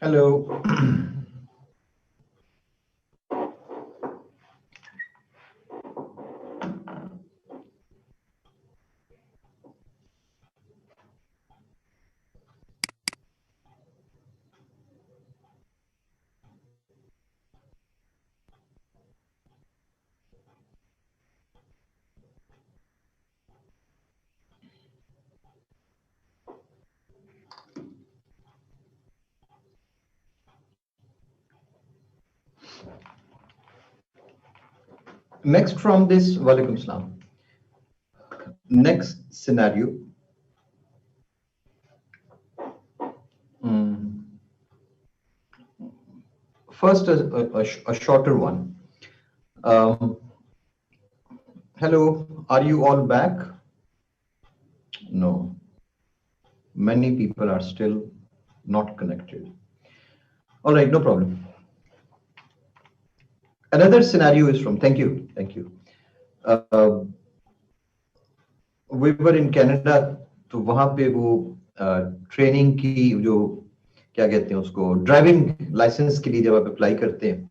Hello. Next from this, Walaikum Salam. Next scenario. Mm, First, a shorter one. Um, Hello, are you all back? No. Many people are still not connected. All right, no problem. Another scenario is from, thank you, thank you. We were in Canada, तो वहां पे वो training की जो क्या कहते हैं उसको ड्राइविंग लाइसेंस के लिए जब आप अप्लाई करते हैं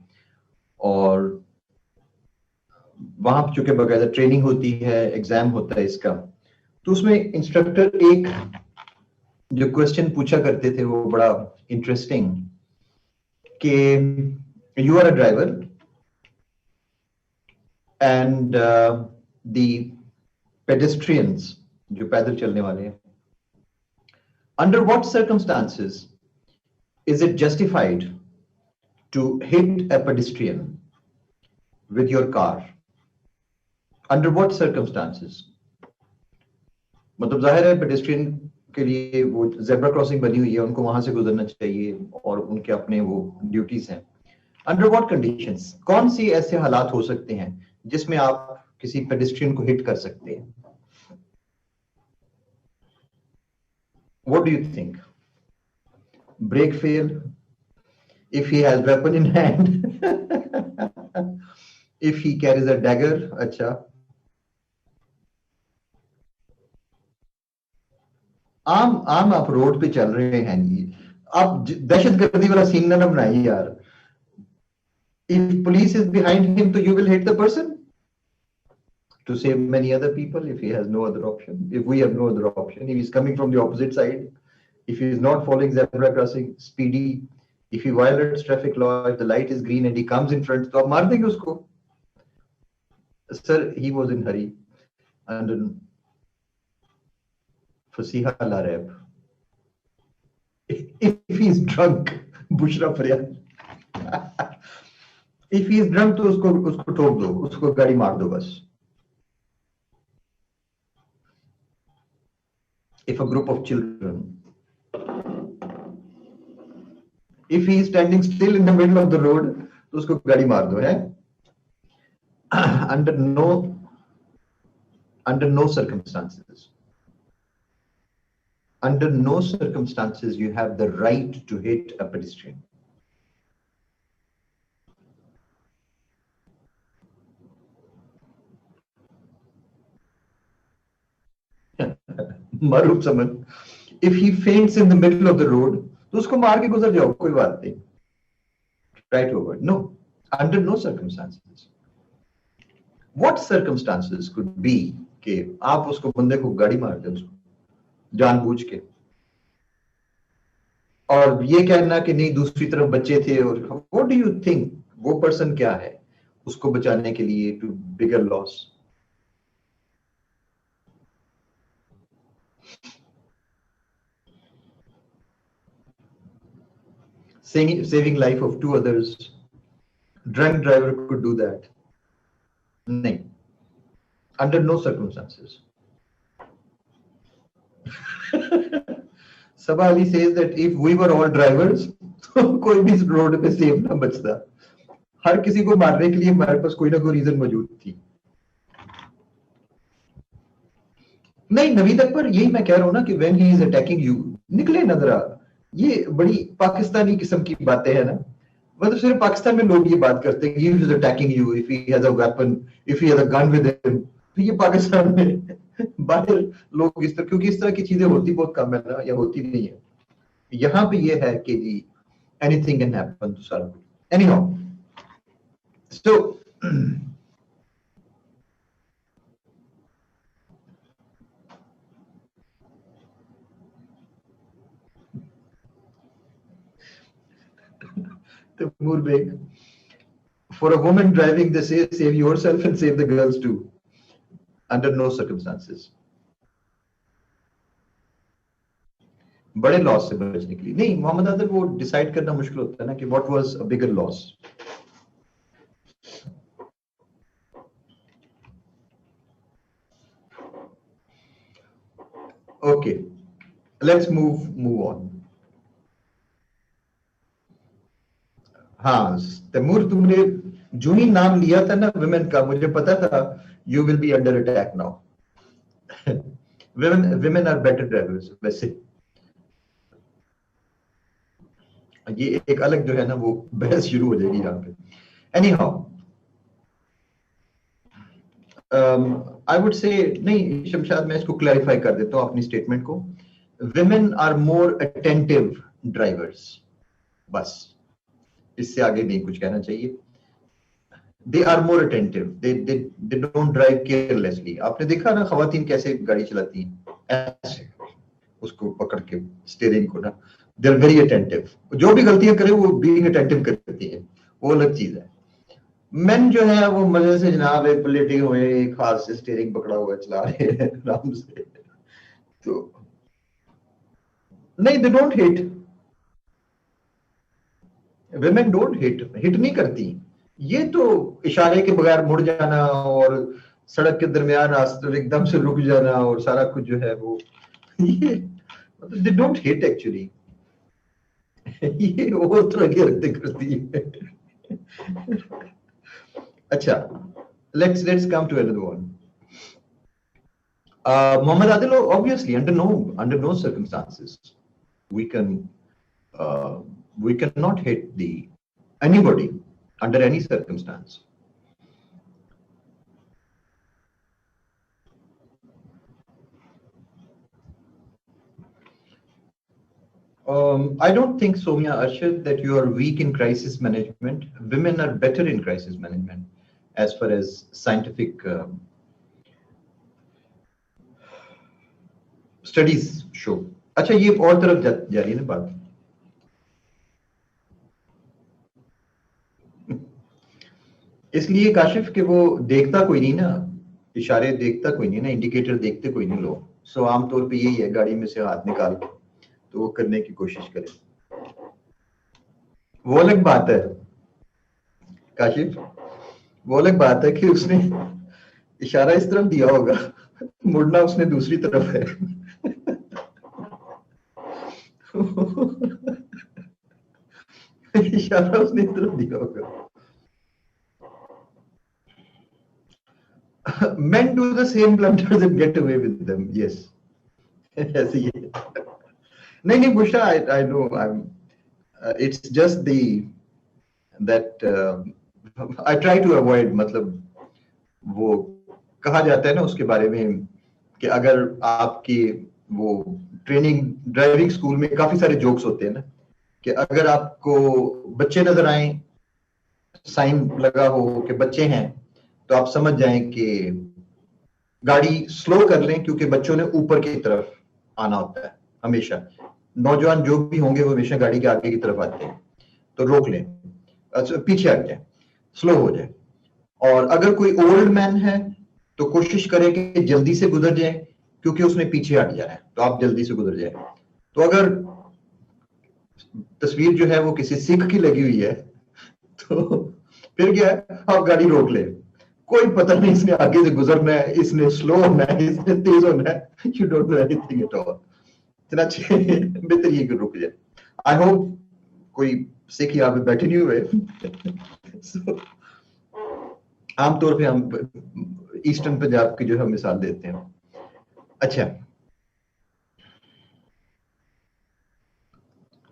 और वहां चूंकि बकायदा ट्रेनिंग होती है एग्जाम होता है इसका तो उसमें इंस्ट्रक्टर एक जो क्वेश्चन पूछा करते थे वो बड़ा इंटरेस्टिंग कि you are a driver and the pedestrians जो पैदल चलने वाले हैं under what circumstances is it justified to hit a pedestrian with your car? Under what circumstances? मतलब जाहिर है पेडेस्ट्रियन के लिए वो जेब्रा क्रॉसिंग बनी हुई है उनको वहां से गुजरना चाहिए और उनके अपने वो ड्यूटीज हैं अंडर व्हाट कंडीशंस कौन सी ऐसे हालात हो सकते हैं जिसमें आप किसी पेडेस्ट्रियन को हिट कर सकते हैं What do you think? Brake fail? If he has weapon in hand? If he carries a dagger? अच्छा आम आप रोड पे चल रहे हैं जी आप दहशतगर्दी वाला सीन ना बनाइए यार If police is behind him, so you will hit the person to save many other people if he has no other option. If we have no other option, if he's coming from the opposite side, if he is not following zebra crossing, speedy, if he violates traffic law, if the light is green and he comes in front, तो आप मार देंगे उसको. Sir, he was in hurry and Fasiha Larab. If he is drunk, Bushra Faryad. If he is drunk, तो उसको ठोक दो, उसको गाड़ी मार दो बस. If a group of children, if he is standing still in the middle of the road, तो उसको गाड़ी मार दो है. Under no circumstances. Under no circumstances you have the right to hit a pedestrian. Maruf someone. If he faints in the middle of the road, तो उसको मार के गुजर जाओ कोई बात नहीं. Right over. No, under no circumstances. What circumstances could be कि आप उसको बंदे को गाड़ी मार दे उसको जानबूझ के और ये कहना कि नहीं दूसरी तरफ बच्चे थे और what do you think वो पर्सन क्या है उसको बचाने के लिए to bigger loss. Saving life of two others. Drunk driver could do that. No. Under no circumstances. Sabah Ali says that if we were all drivers, तो कोई भी इस रोड पे सेफ ना बचता. हर किसी को मारने के लिए हमारे पास कोई ना कोई रीजन मौजूद थी. नहीं नवीद अकबर यही मैं कह रहा हूं ना कि when he is attacking you निकले नजरा ये बड़ी पाकिस्तानी किस्म की बातें हैं ना मतलब सिर्फ पाकिस्तान में लोग ये बात करते हैं he is attacking you if he has a weapon if he has a gun with him तो ये पाकिस्तान में बाहर लोग क्योंकि इस तरह की चीजें होती बहुत कम है ना या होती नहीं है यहाँ पे ये है कि जी anything can happen to Sarab. Anyhow, so Taimur Beg, for a woman driving, they say save yourself and save the girls too. Under no circumstances. बड़े लॉस से बचने के लिए नहीं, मोहम्मद आदिल, वो डिसाइड करना मुश्किल होता है ना कि what was a bigger loss. Okay, let's move on. हाँ तैमूर, तुमने जो ही नाम लिया था ना विमेन का, मुझे पता था you will be under attack now. Women are better drivers. वैसे ये एक अलग जो है ना वो बहस शुरू हो जाएगी यहाँ पे. Any how, I would say नहीं शमशाद, मैं इसको क्लैरिफाई कर देता हूँ अपनी स्टेटमेंट को. Women are more attentive drivers, बस इससे आगे नहीं कुछ कहना चाहिए. They are more attentive, they don't drive carelessly. आपने देखा ना खवातीन कैसे गाड़ी चलाती हैं, ऐसे उसको पकड़ के स्टीयरिंग को ना. They are very attentive. जो भी गलतियां करे वो बीइंग अटेंटिव करती है, वो अलग चीज है. मेन जो है वो मजे से जनाब एक लेटे हुए एक हाथ से स्टीयरिंग पकड़ा हुआ चला रहे हैं आराम से. तो नहीं, they don't hit. Women don't hit नहीं करती. ये तो इशारे के बगैर मुड़ जाना और सड़क के दरमियान एकदम से रुक जाना और सारा कुछ जो है वो, ये मतलब दे डोंट हिट एक्चुअली. ये और तरह की हरकतें करती है. अच्छा, let's come to another one. Muhammad Adil, obviously under no circumstances we cannot hit anybody under any circumstance. I don't think, Soumya Arshad, that you are weak in crisis management. Women are better in crisis management as far as scientific studies show. अच्छा, ये और तरफ जा रही है ना बात. इसलिए काशिफ कि वो देखता कोई नहीं ना, इशारे देखता कोई नहीं ना, इंडिकेटर देखते कोई नहीं लोग. सो आमतौर पे यही है, गाड़ी में से हाथ निकाल के तो वो करने की कोशिश करें. वो अलग बात है काशिफ, वो अलग बात है कि उसने इशारा इस तरफ दिया होगा, मुड़ना उसने दूसरी तरफ है. इशारा उसने इस तरफ दिया होगा. Men do the same blunders and get away with them. Yes. ऐसे ही है. नहीं Bushra, I know. It's just that I try to avoid. मतलब वो कहा जाता है ना उसके बारे में कि अगर आपकी वो ट्रेनिंग ड्राइविंग स्कूल में काफी सारे जोक्स होते हैं ना, कि अगर आपको बच्चे नजर आए, साइन लगा हो कि बच्चे हैं, तो आप समझ जाएं कि गाड़ी स्लो कर लें, क्योंकि बच्चों ने ऊपर की तरफ आना होता है हमेशा. नौजवान जो भी होंगे वो हमेशा गाड़ी के आगे की तरफ आते हैं, तो रोक लें, अच्छा पीछे हट जाए, स्लो हो जाए. और अगर कोई ओल्ड मैन है तो कोशिश करें कि जल्दी से गुजर जाए, क्योंकि उसने पीछे हट जाना है, तो आप जल्दी से गुजर जाए. तो अगर तस्वीर जो है वो किसी सिख की लगी हुई है तो फिर क्या है, आप गाड़ी रोक ले. कोई पता नहीं इसने आगे से गुजरना है, इसने स्लो होना है, इसने तेज होना है. You don't know anything at all. इतना बेहतर ये कि रुक जाए. आई होप कोई सिख यहाँ पे बैठे नहीं हुए. आमतौर पे हम ईस्टर्न पंजाब की जो है मिसाल देते हैं. अच्छा,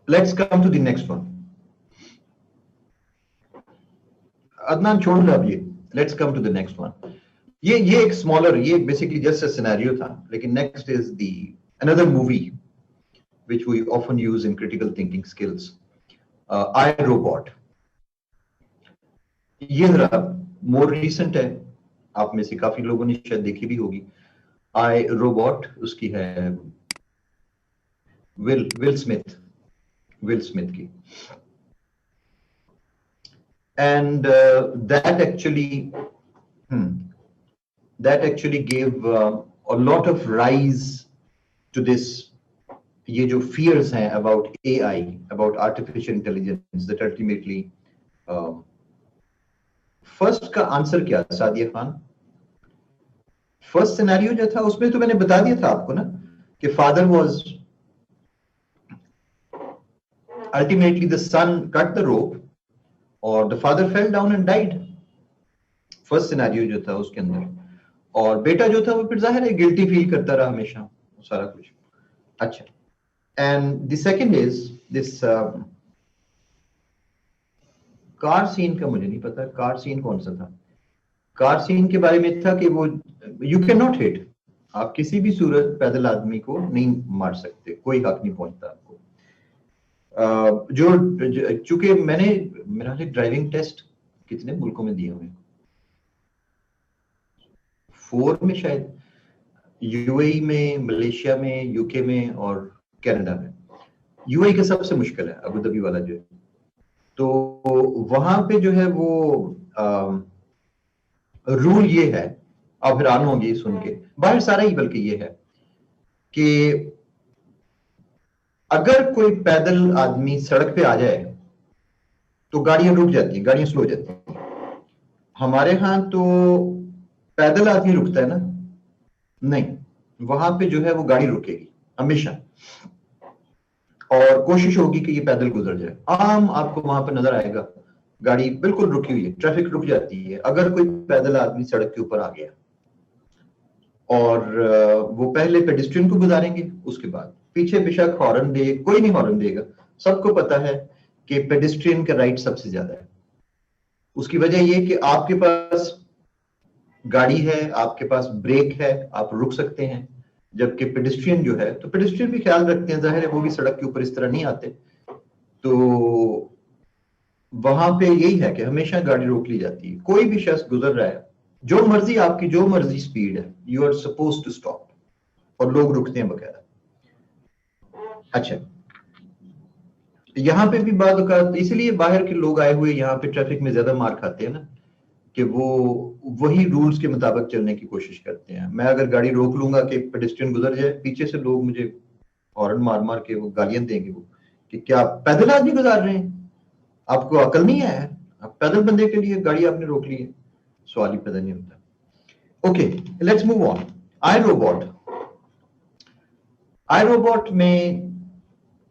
let's come to the next one. Adnan छोड़ दो अब ये, let's come to the next one. ये एक स्मॉलर, ये बेसिकली जस्ट अ सिनेरियो था, लेकिन next is the another movie which we often use in critical thinking skills. I robot, ये जरा मोर रिसेंट है, आप में से काफी लोगों ने शायद देखी भी होगी। आई रोबोट उसकी है विल स्मिथ की। And that actually gave a lot of rise to this, ये जो fears हैं about AI, about artificial intelligence, that ultimately first का आंसर क्या सादिया खान? फर्स्ट सिनेरियो जो था उसमें तो मैंने बता दिया था आपको ना कि father was ultimately the son cut the rope और the father fell down and died. First scenario जो था उसके अंदर, और बेटा जो था वो फिर जाहिर है गिल्टी फील करता रहा हमेशा सारा कुछ। अच्छा, and the second is this car scene का मुझे नहीं पता, कार सीन कौन सा था? कार सीन के बारे में था कि वो यू कैन नॉट हिट, आप किसी भी सूरत पैदल आदमी को नहीं मार सकते, कोई हक नहीं पहुंचता आपको। जो चूंकि मैंने मेरा ड्राइविंग टेस्ट कितने मुल्कों में दिए हुए, 4 में शायद, यूएई में, मलेशिया में, यूके में और कनाडा में। यूएई का सबसे मुश्किल है, अबू धाबी वाला जो है, तो वहां पे जो है वो रूल ये है, आप हैरान होंगे सुन के, बाहर सारा ही बल्कि ये है कि अगर कोई पैदल आदमी सड़क पे आ जाए तो गाड़ियां रुक जाती हैं, गाड़ियां स्लो हो जाती हैं। हमारे यहां तो पैदल आदमी रुकता है ना, नहीं, वहां पे जो है वो गाड़ी रुकेगी हमेशा, और कोशिश होगी कि ये पैदल गुजर जाए। आम आपको वहां पर नजर आएगा गाड़ी बिल्कुल रुकी हुई है, ट्रैफिक रुक जाती है अगर कोई पैदल आदमी सड़क के ऊपर आ गया, और वो पहले पेडिस्ट्रियन को गुजारेंगे, उसके बाद पीछे बेशक हॉर्न दे, कोई नहीं हॉर्न देगा, सबको पता है कि पेडिस्ट्रियन का राइट सबसे ज्यादा है। उसकी वजह ये कि आपके पास गाड़ी है, आपके पास ब्रेक है, आप रुक सकते हैं, जबकि पेडिस्ट्रियन जो है, तो पेडिस्ट्रियन भी ख्याल रखते हैं, जाहिर है वो भी सड़क के ऊपर इस तरह नहीं आते, तो वहां पे यही है कि हमेशा गाड़ी रोक ली जाती है। कोई भी शख्स गुजर रहा है, जो मर्जी आपकी जो मर्जी स्पीड है, you are suppose to stop, और लोग रुकते हैं बकायदा। अच्छा, यहाँ पे भी बात का, इसलिए बाहर के लोग आए हुए यहाँ पे ट्रैफिक में ज्यादा मार खाते हैं ना, कि वो वही रूल्स के मुताबिक चलने की कोशिश करते हैं। मैं अगर गाड़ी रोक लूंगा कि पेडेस्ट्रियन गुजर जाए, पीछे से लोग मुझे हॉर्न मार मार के वो गालियां देंगे, वो कि क्या पैदल आदमी गुजार रहे हैं, आपको अकल नहीं है, आप पैदल बंदे के लिए गाड़ी आपने रोक ली है, सवाल ही पैदा नहीं होता। Okay, let's move on. I robot में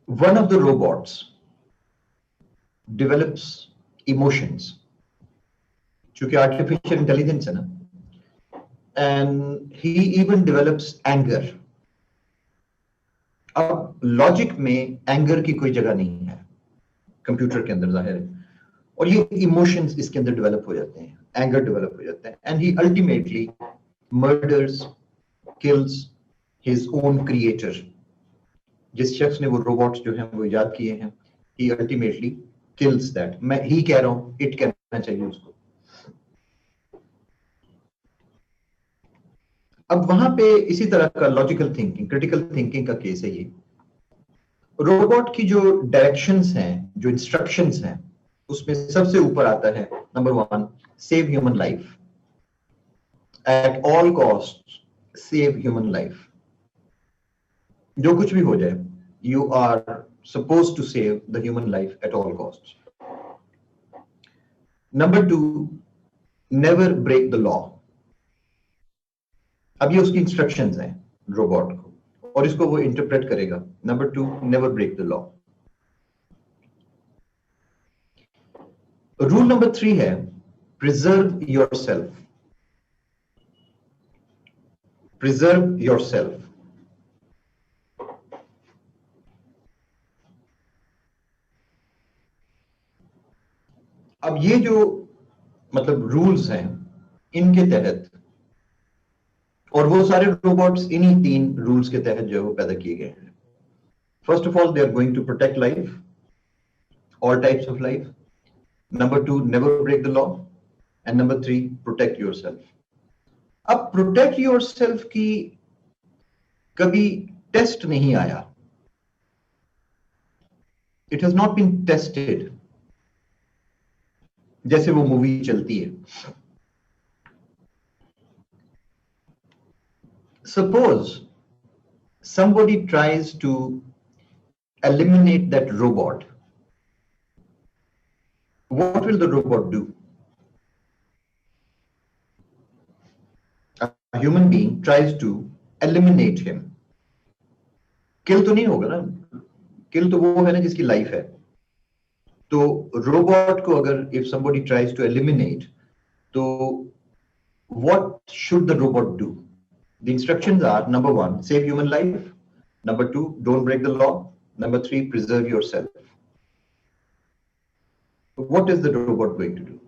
one of the robots develops emotions, चूंकि आर्टिफिशियल इंटेलिजेंस है ना, and he even develops anger। अब लॉजिक में एंगर की कोई जगह नहीं है कंप्यूटर के अंदर, जाहिर है, और ये इमोशंस इसके अंदर डेवलप हो जाते हैं, एंगर डेवलप हो जाता है, and he ultimately murders, kills his own creator. जिस शख्स ने वो रोबोट्स जो हैं वो इजाद किए हैं, he ultimately kills that। मैं ही कह रहा हूं, इट कहना चाहिए उसको। अब वहां पे इसी तरह का लॉजिकल थिंकिंग, क्रिटिकल थिंकिंग का केस है ये। रोबोट की जो डायरेक्शंस हैं, जो इंस्ट्रक्शंस हैं, उसमें सबसे ऊपर आता है number 1, save human life, at all cost save human life. जो कुछ भी हो जाए, you are supposed to save the human life at all costs. Number 2, never break the law। अब ये उसकी इंस्ट्रक्शंस हैं रोबोट को, और इसको वो इंटरप्रेट करेगा। Number 2, never break the law। Rule number 3 है preserve yourself। preserve yourself। अब ये जो मतलब रूल्स हैं, इनके तहत, और वो सारे रोबोट्स इन्हीं 3 रूल्स के तहत जो है वो पैदा किए गए हैं। First of all, they are going to protect life, all types of life. Number two, never break the law. And number three, protect yourself. अब protect yourself की कभी टेस्ट नहीं आया. It has not been tested. जैसे वो movie चलती है. Suppose somebody tries to eliminate that robot. What will the robot do? A human being tries to eliminate him. Kill तो नहीं होगा ना. Kill तो वो है ना जिसकी life है. तो robot को अगर if somebody tries to eliminate, तो what should the robot do? The instructions are: number one, save human life. Number two, don't break the law. Number three, preserve yourself. What is the robot going to do?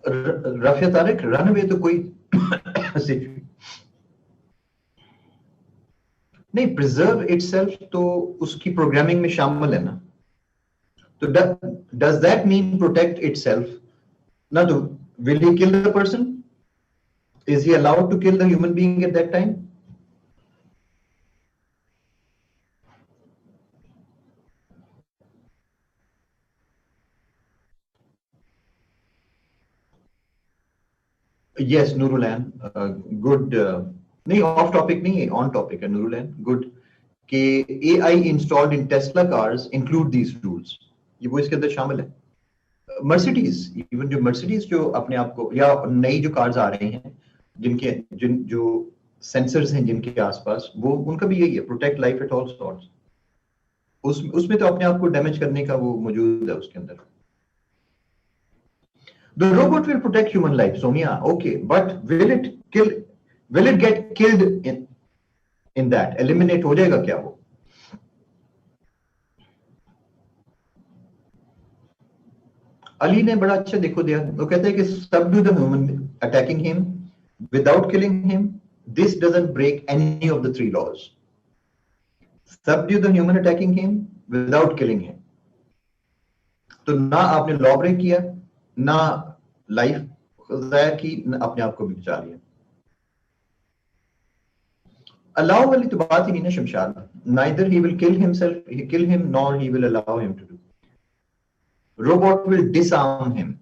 Rafia Tariq, run away तो कोई नहीं, preserve itself तो उसकी programming में शामिल है ना. तो does that mean protect itself? ना. तो will he kill the person? Is he allowed to kill the human being at that time? Yes Noorulain, good. नहीं, ऑफ टॉपिक नहीं है, ऑन टॉपिक है नूरुलैन. गुड कि AI installed in Tesla cars include these rules. ये वो इसके अंदर शामिल है. मर्सिडीज, इवन जो मर्सिडीज जो अपने आप को, या नई जो कार्स आ रही हैं जिनके जो सेंसर्स हैं जिनके आसपास, वो उनका भी यही है, protect life at all sorts. उसमें तो अपने आप को डैमेज करने का वो मौजूद है उसके अंदर. The robot will protect human life, Sonia. Okay, but will it kill? Will it get killed in that? Eliminate हो जाएगा क्या वो? अली ने बड़ा अच्छा देखो दिया. वो कहते हैं कि subdue the human attacking him without killing him. This doesn't break any of the three laws. Subdue the human attacking him without killing him. तो ना आपने लॉ ब्रेक किया, ना लाइफ जाया की, ना अपने आप को भी बचा लिया. अलाउ वाली तो बात ही नहीं ना Shamshad. Neither he will kill himself, he kill him, nor he will allow him to do. Robot will disarm him.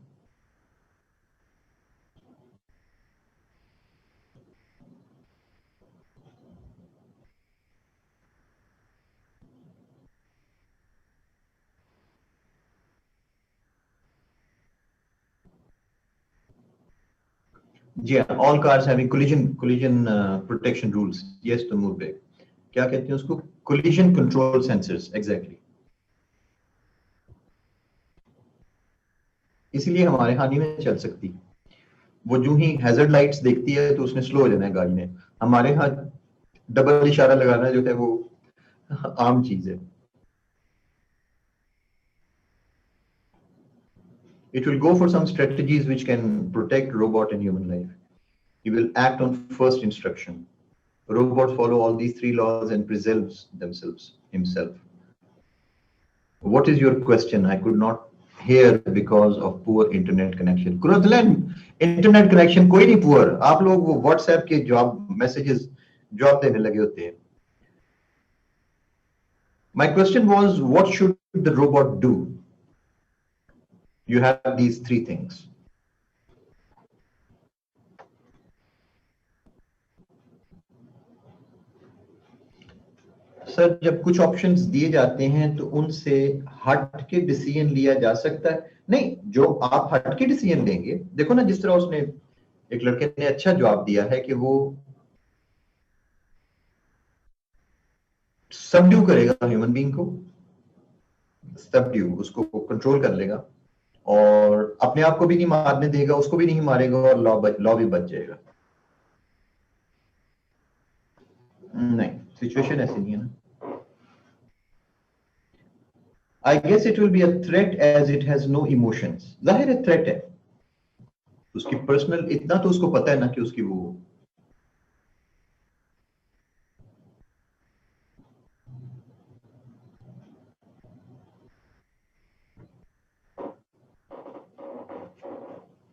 जी हाँ, all cars having collision protection rules. Yes, तो मूव बैक क्या कहते हैं उसको? Collision control sensors, exactly. इसीलिए हमारे यहाँ नहीं चल सकती. वो जो ही हैजर्ड लाइट्स देखती है तो उसने स्लो हो जाना है गाड़ी ने. हमारे यहाँ डबल इशारा लगाना जो है वो आम चीज है. It will go for some strategies which can protect robot and human life. He will act on first instruction. Robots follow all these three laws and preserves themselves himself. What is your question? I could not hear because of poor internet connection. Kuratlan, internet connection कोई नहीं poor. आप लोग वो WhatsApp के job messages job देने लगे होते हैं. My question was, what should the robot do? You have these three things. Sir, जब कुछ ऑप्शंस दिए जाते हैं तो उनसे हट के डिसीजन लिया जा सकता है. नहीं, जो आप हट के डिसीजन लेंगे, देखो ना जिस तरह उसने एक लड़के ने अच्छा जवाब दिया है कि वो सबड्यू करेगा ह्यूमन बीइंग को, सबड्यू उसको कंट्रोल कर लेगा और अपने आप को भी नहीं मारने देगा, उसको भी नहीं मारेगा और लॉ भी बच जाएगा. नहीं, सिचुएशन ऐसी नहीं है ना. I guess it will be a threat as it has no emotions. जाहिर है threat है, उसकी पर्सनल इतना तो उसको पता है ना कि उसकी वो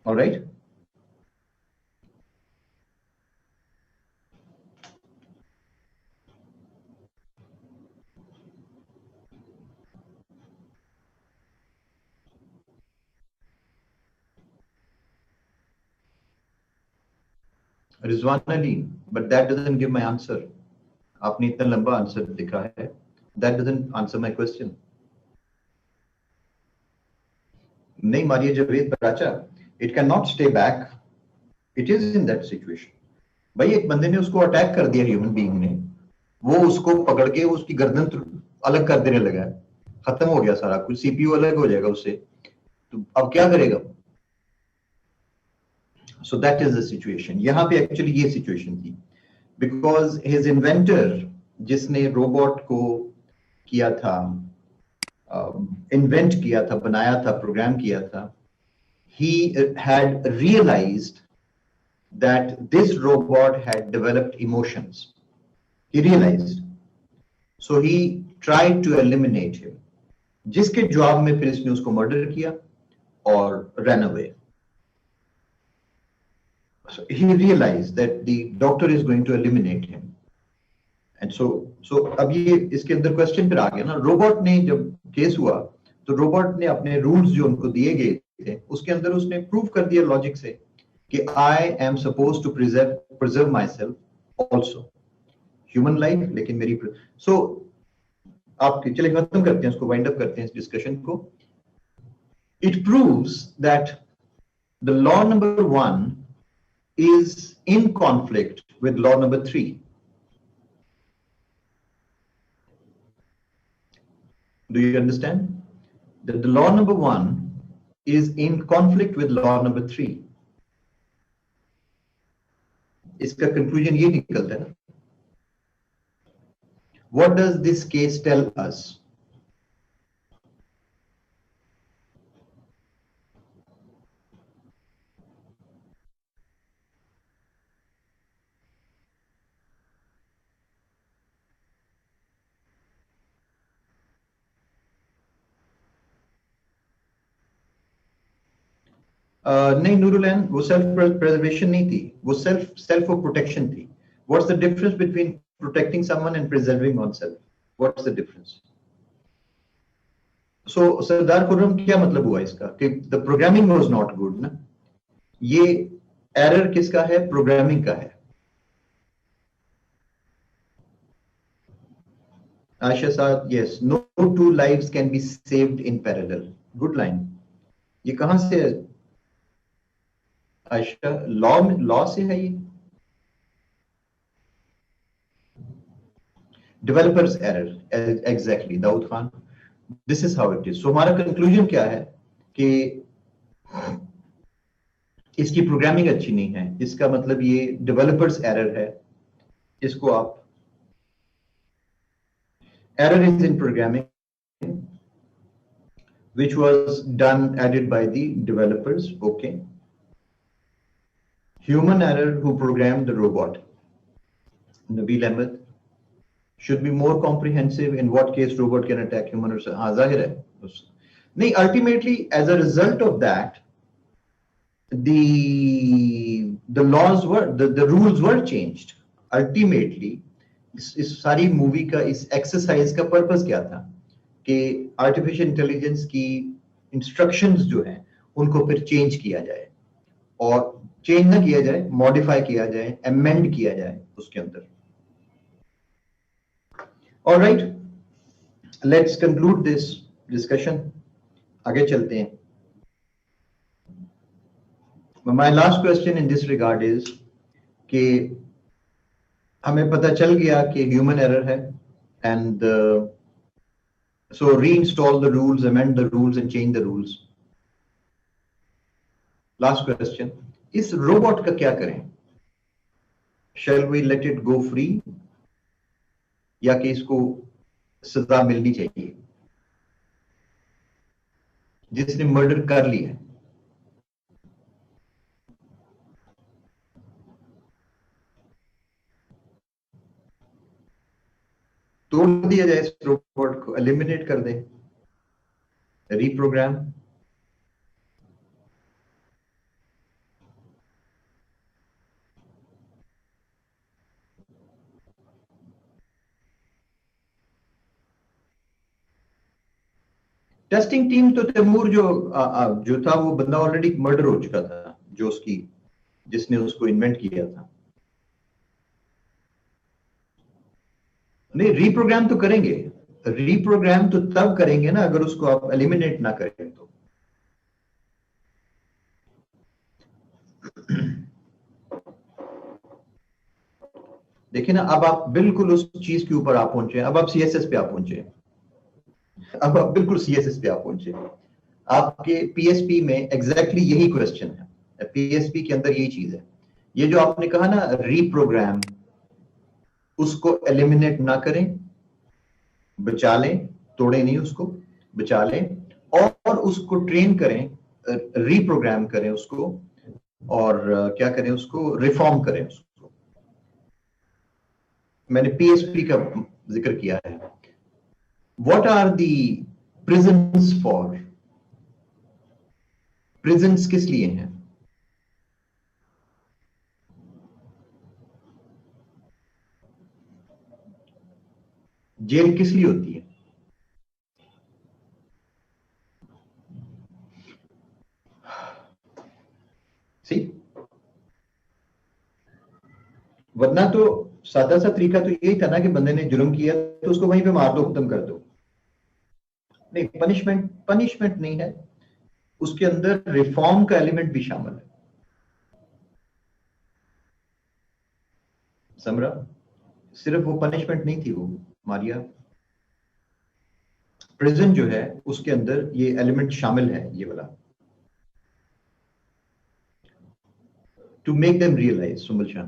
all right. Rizwan Ali, but that doesn't give my answer. आपने इतना लंबा आंसर लिखा है, that doesn't answer my question. नहीं मारिए Javed बराचा, it cannot stay back. It is in that situation. भाई एक बंदे ने उसको अटैक कर दिया, ह्यूमन बीइंग ने, वो उसको पकड़ के उसकी गर्दन अलग कर देने लगा है, खत्म हो गया सारा कुछ, सीपीयू अलग हो जाएगा उससे, तो अब क्या करेगा? So that is the situation. यहाँ पे एक्चुअली ये सिचुएशन थी, बिकॉज हिज इन्वेंटर जिसने रोबोट को किया था, इन्वेंट किया था, बनाया था, प्रोग्राम किया था, he had realized that this robot had developed emotions. He realized. So he tried to eliminate him. जिसके जवाब में फिर इसने उसको मर्डर किया और ran away. So he realized that the doctor is going to eliminate him. And so अब ये इसके अंदर क्वेश्चन फिर आ गया ना, रोबोट ने जब केस हुआ तो रोबोट ने अपने रूल्स जो उनको दिए गए थे उसके अंदर उसने प्रूव कर दिया लॉजिक से कि I am suppose to preserve myself also, human life, लेकिन मेरी आप चलिए खत्म करते हैं, उसको वाइंड अप करते हैं इस डिस्कशन को. It proves that the law number 1 is in conflict with law number 3. Do you understand that the law number 1 is in conflict with law number 3? इसका conclusion ये निकलता है ना. What does this case tell us? नहीं नूरुलैन, वो self preservation नहीं थी, वो सेल्फ प्रोटेक्शन थी. What's the difference between protecting someone and preserving oneself? What's the difference? So Sardar Khurram क्या मतलब हुआ इसका कि the programming was not good ना? ये एरर किसका है? प्रोग्रामिंग का है. Ayesha sahab, yes, no two lives can be saved in parallel. Good line. ये कहां से है आयशा? लॉ से है ये? Developers error, exactly Dawood Khan, this is how it is. So हमारा कंक्लूजन क्या है कि इसकी प्रोग्रामिंग अच्छी नहीं है, इसका मतलब ये डेवलपर्स एरर है. इसको आप error is in programming which was done added by the developers. Okay. Human error who programmed the robot. Nabil Ahmed should be more comprehensive in what case robot can attack human or हाँ जाहिर है. नहीं, ultimately as a result of that the laws were the rules were changed. Ultimately इस सारी movie का, इस exercise का purpose क्या था कि आर्टिफिशियल इंटेलिजेंस की इंस्ट्रक्शंस जो हैं उनको फिर चेंज किया जाए, और चेंज ना किया जाए, मॉडिफाई किया जाए, अमेंड किया जाए उसके अंदर. Alright, let's conclude this discussion. आगे चलते हैं. My last question in this regard is कि हमें पता चल गया कि ह्यूमन एरर है, and so reinstall the rules, amend the rules and change the rules. Last question, इस रोबोट का क्या करें? Shall we let it go free, या कि इसको सजा मिलनी चाहिए? जिसने मर्डर कर लिया है, तोड़ दिया जाए, इस रोबोट को एलिमिनेट कर दे, रीप्रोग्राम। टेस्टिंग टीम तो तैमूर जो था वो बंदा ऑलरेडी मर्डर हो चुका था, जो उसकी जिसने उसको इन्वेंट किया था। नहीं, रीप्रोग्राम तो करेंगे, रीप्रोग्राम तो तब करेंगे ना अगर उसको आप एलिमिनेट ना करें तो। देखिए ना, अब आप बिल्कुल उस चीज के ऊपर आप पहुंचे, अब आप सीएसएस पे आप पहुंचे, अब आप बिल्कुल सीएसएस पे आप पहुंचे। आपके पीएसपी में एग्जैक्टली यही क्वेश्चन है, पीएसपी के अंदर यही चीज है। ये जो आपने कहा ना रीप्रोग्राम, उसको एलिमिनेट ना करें, बचा लें, तोड़े नहीं उसको, बचा लें, और उसको ट्रेन करें, रीप्रोग्राम करें उसको, और क्या करें उसको, रिफॉर्म करें उसको। मैंने पीएसपी का जिक्र किया है। What are the prisons for? Prisons किस लिए हैं? जेल किस लिए होती है? सी, वरना तो सादा सा तरीका तो यही था ना कि बंदे ने जुर्म किया तो उसको वहीं पे मार दो, खत्म कर दो। नहीं, पनिशमेंट पनिशमेंट नहीं है, उसके अंदर रिफॉर्म का एलिमेंट भी शामिल है। समरा, सिर्फ वो पनिशमेंट नहीं थी वो, मारिया। प्रिजन जो है उसके अंदर ये एलिमेंट शामिल है, ये वाला, to make them realise, Sumal Shah,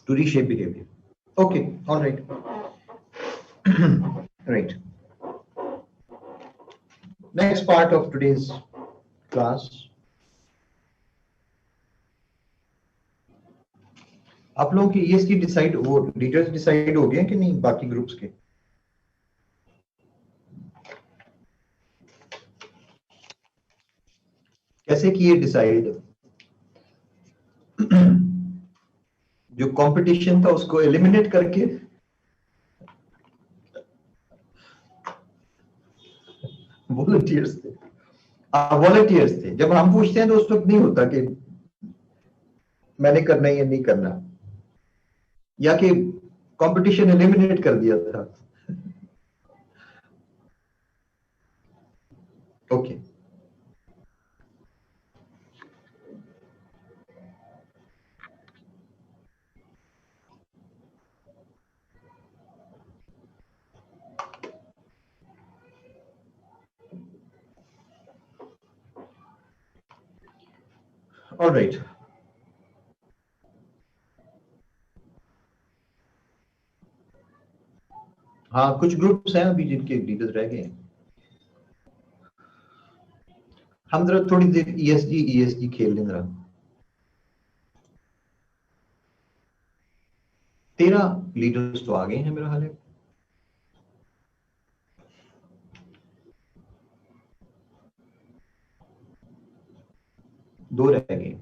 to reshape behaviour. Okay, all right, right. Next part of today's class, आप लोगों की ईएसटी डिसाइड, वो लीडर्स डिसाइड हो गए कि नहीं बाकी ग्रुप्स के? कैसे किए डिसाइड? जो कंपटीशन था उसको एलिमिनेट करके, वॉलंटियर्स थे, वॉलंटियर्स थे। जब हम पूछते हैं तो उस वक्त नहीं होता कि मैंने करना है या नहीं करना, या कि कंपटीशन एलिमिनेट कर दिया था। Okay, all right. हाँ, कुछ ग्रुप्स हैं अभी जिनके लीडर्स रह गए हैं। हम जरा थोड़ी देर ईएसजी ईएसजी खेल लें जरा। 13 लीडर्स तो आ गए हैं मेरा हाल है। 2 रह गए।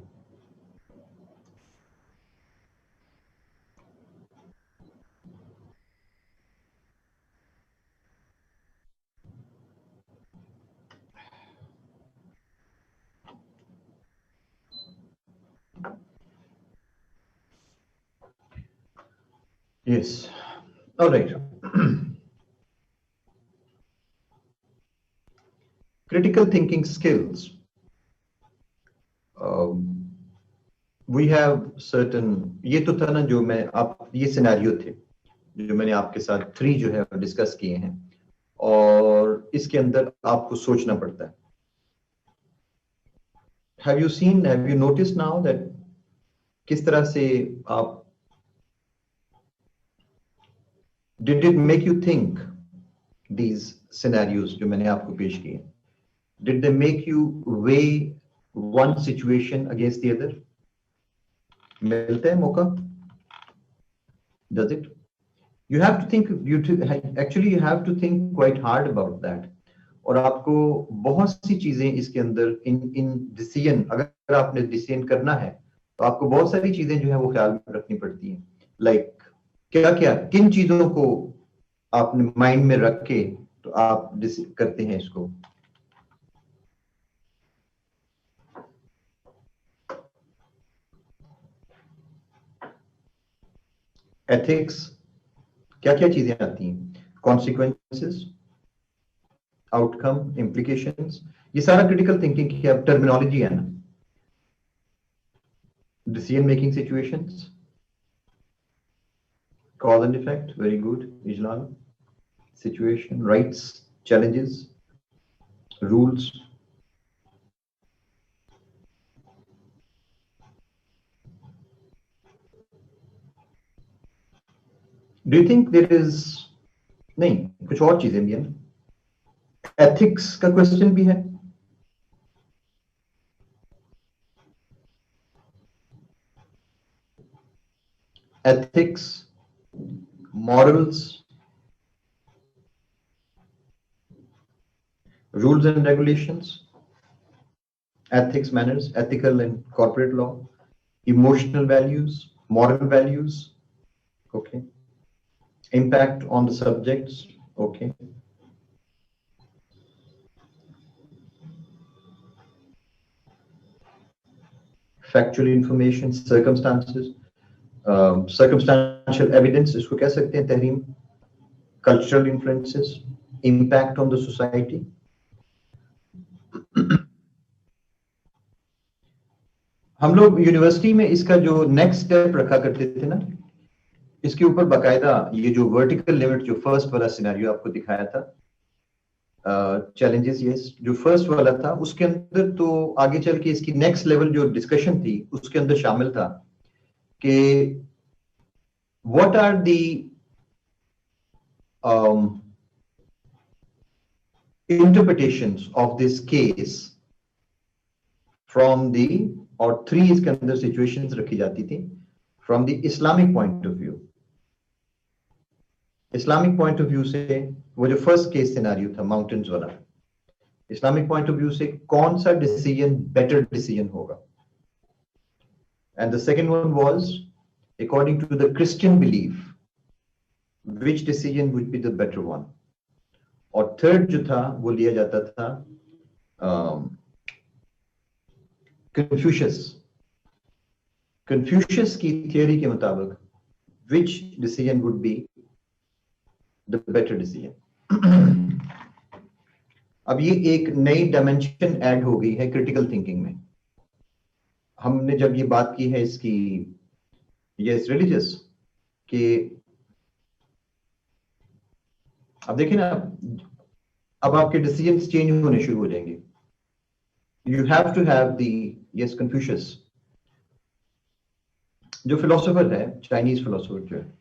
Yes, all right. Critical thinking skills, we have certain, ये तो था ना जो मैं आप, ये सिनेरियो थे जो मैंने आपके साथ 3 जो है डिस्कस किए हैं, और इसके अंदर आपको सोचना पड़ता है। Have you notice now that किस तरह से आप Did it make you think these scenarios जो मैंने आपको पेश किए, did they make you weigh one situation against the other? मिलता है मौका? Does it? You have to think, actually you have to think quite hard about that. और आपको बहुत सी चीजें इसके अंदर इन डिसीजन, अगर आपने डिसीजन करना है तो आपको बहुत सारी चीजें जो है वो ख्याल में रखनी पड़ती हैं. लाइक क्या क्या किन चीजों को आपने माइंड में रख के तो आप करते हैं इसको. एथिक्स, क्या क्या चीजें आती हैं? कॉन्सिक्वेंसेस, आउटकम, इम्प्लीकेशंस, ये सारा क्रिटिकल थिंकिंग की अब टर्मिनोलॉजी है ना. Decision making situations, cause and effect, very good, Ijlal. Situation, rights, challenges, rules. Do you think there is, नहीं कुछ और चीजें भी है ना. एथिक्स का क्वेश्चन भी है. Ethics, morals, rules and regulations, ethics, manners, ethical and corporate law, emotional values, moral values, okay, impact on the subjects, okay, factual information, circumstances, circumstantial evidence, इसको कह सकते हैं Tahreem, cultural influences, impact on the society. हम लोग university में इसका जो next step रखा करते थे ना, इसके ऊपर बाकायदा ये जो वर्टिकल लिमिट, जो फर्स्ट वाला सिनेरियो आपको दिखाया था, चैलेंजेस, यस, जो फर्स्ट वाला था उसके अंदर तो आगे चल के इसकी नेक्स्ट लेवल जो डिस्कशन थी उसके अंदर शामिल था कि what are the interpretations of this case from the, और 3 इसके अंदर situations रखी जाती थी from the Islamic point of view. Islamic point of view से वो जो first case scenario था mountains वाला, Islamic point of view से कौन सा decision better decision होगा. And the second one was according to the Christian belief which decision would be the better one. और थर्ड जो था वो लिया जाता था कन्फ्यूशियस की थियोरी के मुताबिक which decision would be the better decision. अब ये एक नई डायमेंशन ऐड हो गई है क्रिटिकल थिंकिंग में. हमने जब ये बात की है इसकी, यस, रिलीजियस के, अब देखिए ना, अब आपके डिसीजंस चेंज होने शुरू हो जाएंगे. You have to have the, yes, Confucius जो फिलोसोफर है, चाइनीज फिलोसोफर जो है,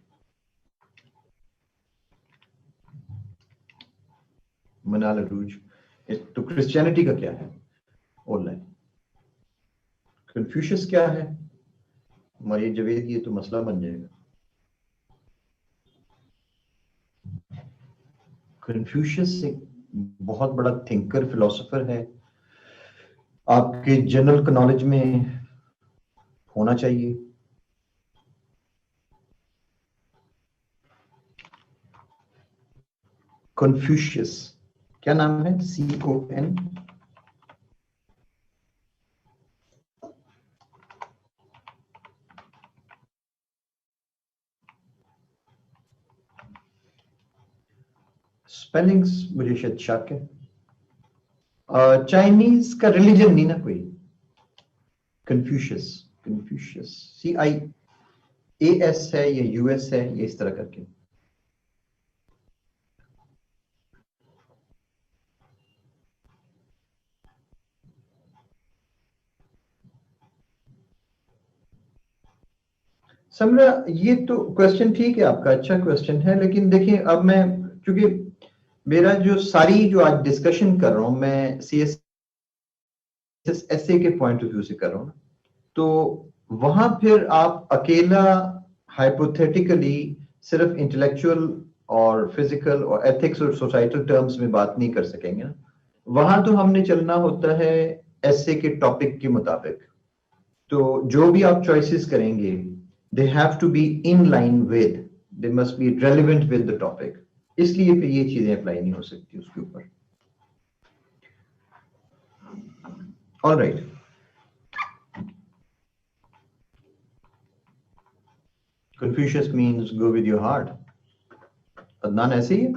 मनाल अरूज, तो क्रिश्चियनिटी का क्या है ऑनलाइन, कन्फ्यूशियस क्या है, मरियम जवेद, ये तो मसला बन जाएगा. कन्फ्यूशियस एक बहुत बड़ा थिंकर फिलोसोफर है, आपके जनरल नॉलेज में होना चाहिए. कन्फ्यूशियस क्या नाम है? CON, स्पेलिंग्स मुझे शायद शक है. चाइनीज का रिलीजन नहीं ना कोई. कन्फ्यूशियस, कन्फ्यूशियस CIAS है या US है, ये इस तरह करके. समरा, ये तो क्वेश्चन ठीक है आपका, अच्छा क्वेश्चन है, लेकिन देखिए अब मैं, क्योंकि मेरा जो आज डिस्कशन कर रहा हूं मैं सीएसएस एसए के पॉइंट ऑफ व्यू से कर रहा हूं ना, तो वहां फिर आप अकेला हाइपोथेटिकली सिर्फ इंटेलेक्चुअल और फिजिकल और एथिक्स और सोसाइटल टर्म्स में बात नहीं कर सकेंगे ना। वहां तो हमने चलना होता है एसए के टॉपिक के मुताबिक। तो जो भी आप चॉइसेस करेंगे, they have to be in line with, they must be relevant with the topic, इसलिए फिर ये चीजें अप्लाई नहीं हो सकती उसके ऊपर। All right, Confucius means go with your heart. Adnan ऐसे ही है?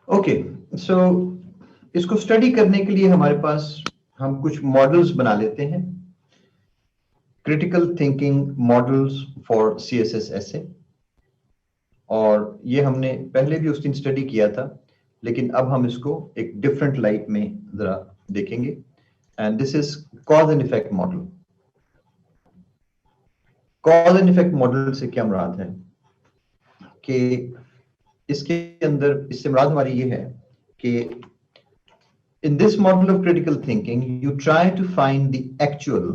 ओके, सो इसको स्टडी करने के लिए हमारे पास हम कुछ मॉडल्स बना लेते हैं, critical thinking models for CSS essay. और ये हमने पहले भी उस दिन स्टडी किया था, लेकिन अब हम इसको एक डिफरेंट लाइट में जरा देखेंगे। And this is cause and effect model. Cause and effect model से क्या मुराद है कि इसके अंदर, इससे मुराद हमारी ये है कि in this model of critical thinking you try to find the actual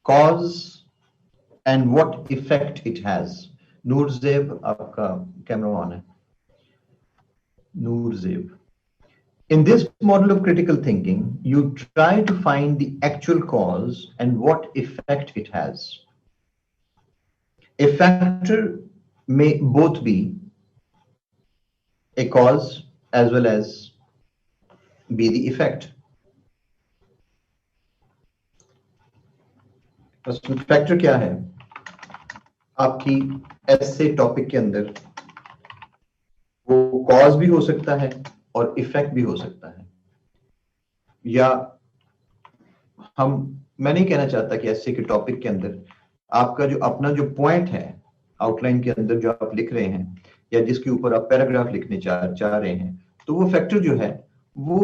cause and what effect it has. नूर ज़ेब, आपका कैमरा ऑन है, नूर ज़ेब। In this model of critical thinking, you try to find the actual cause and what effect it has. A factor may both be a cause as well as be the effect. Factor क्या है आपकी ऐसे topic के अंदर? वो cause भी हो सकता है और इफेक्ट भी हो सकता है। या मैं नहीं कहना चाहता कि ऐसे के टॉपिक के अंदर आपका जो अपना जो पॉइंट है आउटलाइन के अंदर जो आप लिख रहे हैं या जिसके ऊपर आप पैराग्राफ लिखने चाह रहे हैं, तो वो फैक्टर जो है वो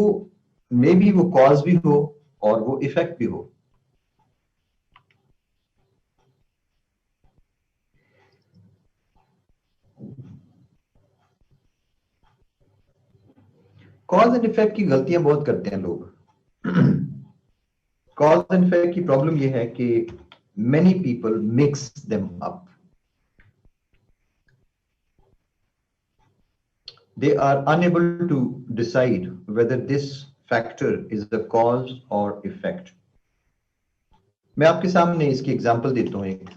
मे बी वो कॉज भी हो और वो इफेक्ट भी हो। कॉज एंड इफेक्ट की गलतियां बहुत करते हैं लोग। कॉज एंड इफेक्ट की प्रॉब्लम यह है कि many people mix them up. They are unable to decide whether this factor is the cause or effect. मैं आपके सामने इसकी एग्जांपल देता हूं एक,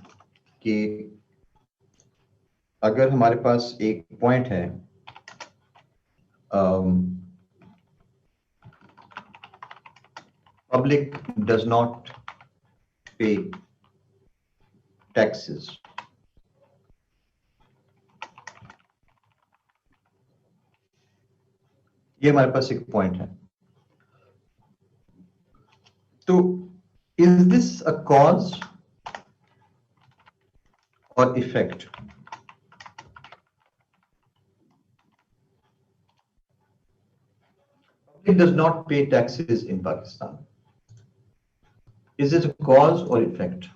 कि अगर हमारे पास एक पॉइंट है, public does not pay taxes. ये हमारे पास एक पॉइंट है। तो is this a cause or effect? Public does not pay taxes in Pakistan. Is it a cause or effect?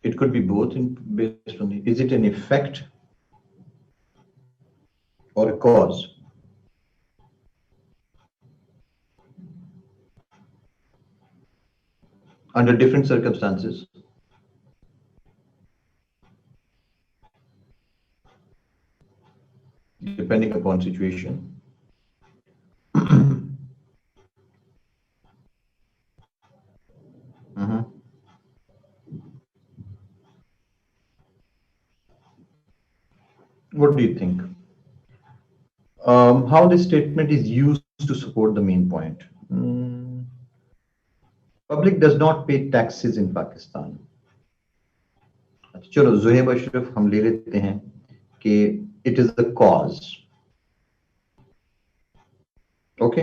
It could be both based on is it an effect or a cause? Under different circumstances. Depending upon situation. What do you think? How this statement is used to support the main point? Public does not pay taxes in Pakistan. चलो जुहेब अशरफ हम ले लेते हैं कि it is the cause. Okay,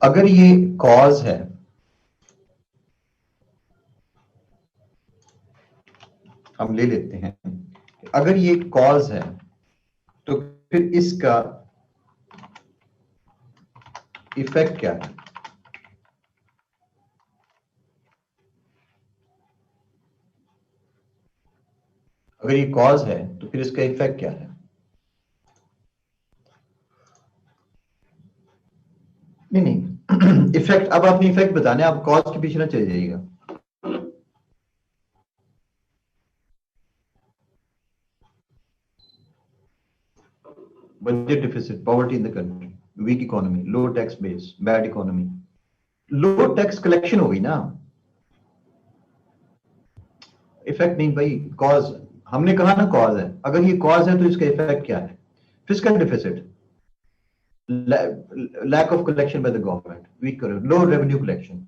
अगर ये cause है, हम ले लेते हैं अगर ये कॉज है तो फिर इसका इफेक्ट क्या है? अगर ये कॉज है तो फिर इसका इफेक्ट क्या है? नहीं नहीं इफेक्ट, अब आपने इफेक्ट बताने, आप कॉज के पीछे ना चले जाइएगा। Budget deficit, poverty in the country, weak economy, low tax base, bad economy, low tax collection हो गई ना। इफेक्ट नहीं भाई, कॉज हमने कहा ना कॉज है, अगर ये कॉज है तो इसका इफेक्ट क्या है? Fiscal deficit, lack of collection by the government, weak, low revenue collection,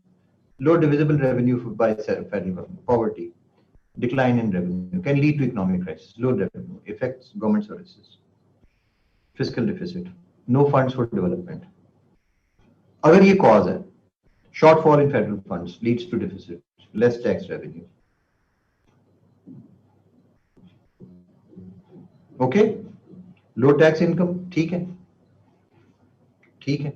low divisible revenue by federal government, poverty, decline in revenue can lead to economic crisis, low revenue affects government services, fiscal deficit, no funds for development. अगर ये cause है, shortfall in federal funds leads to deficit, less tax revenue. Okay, low tax income, ठीक है, ठीक है.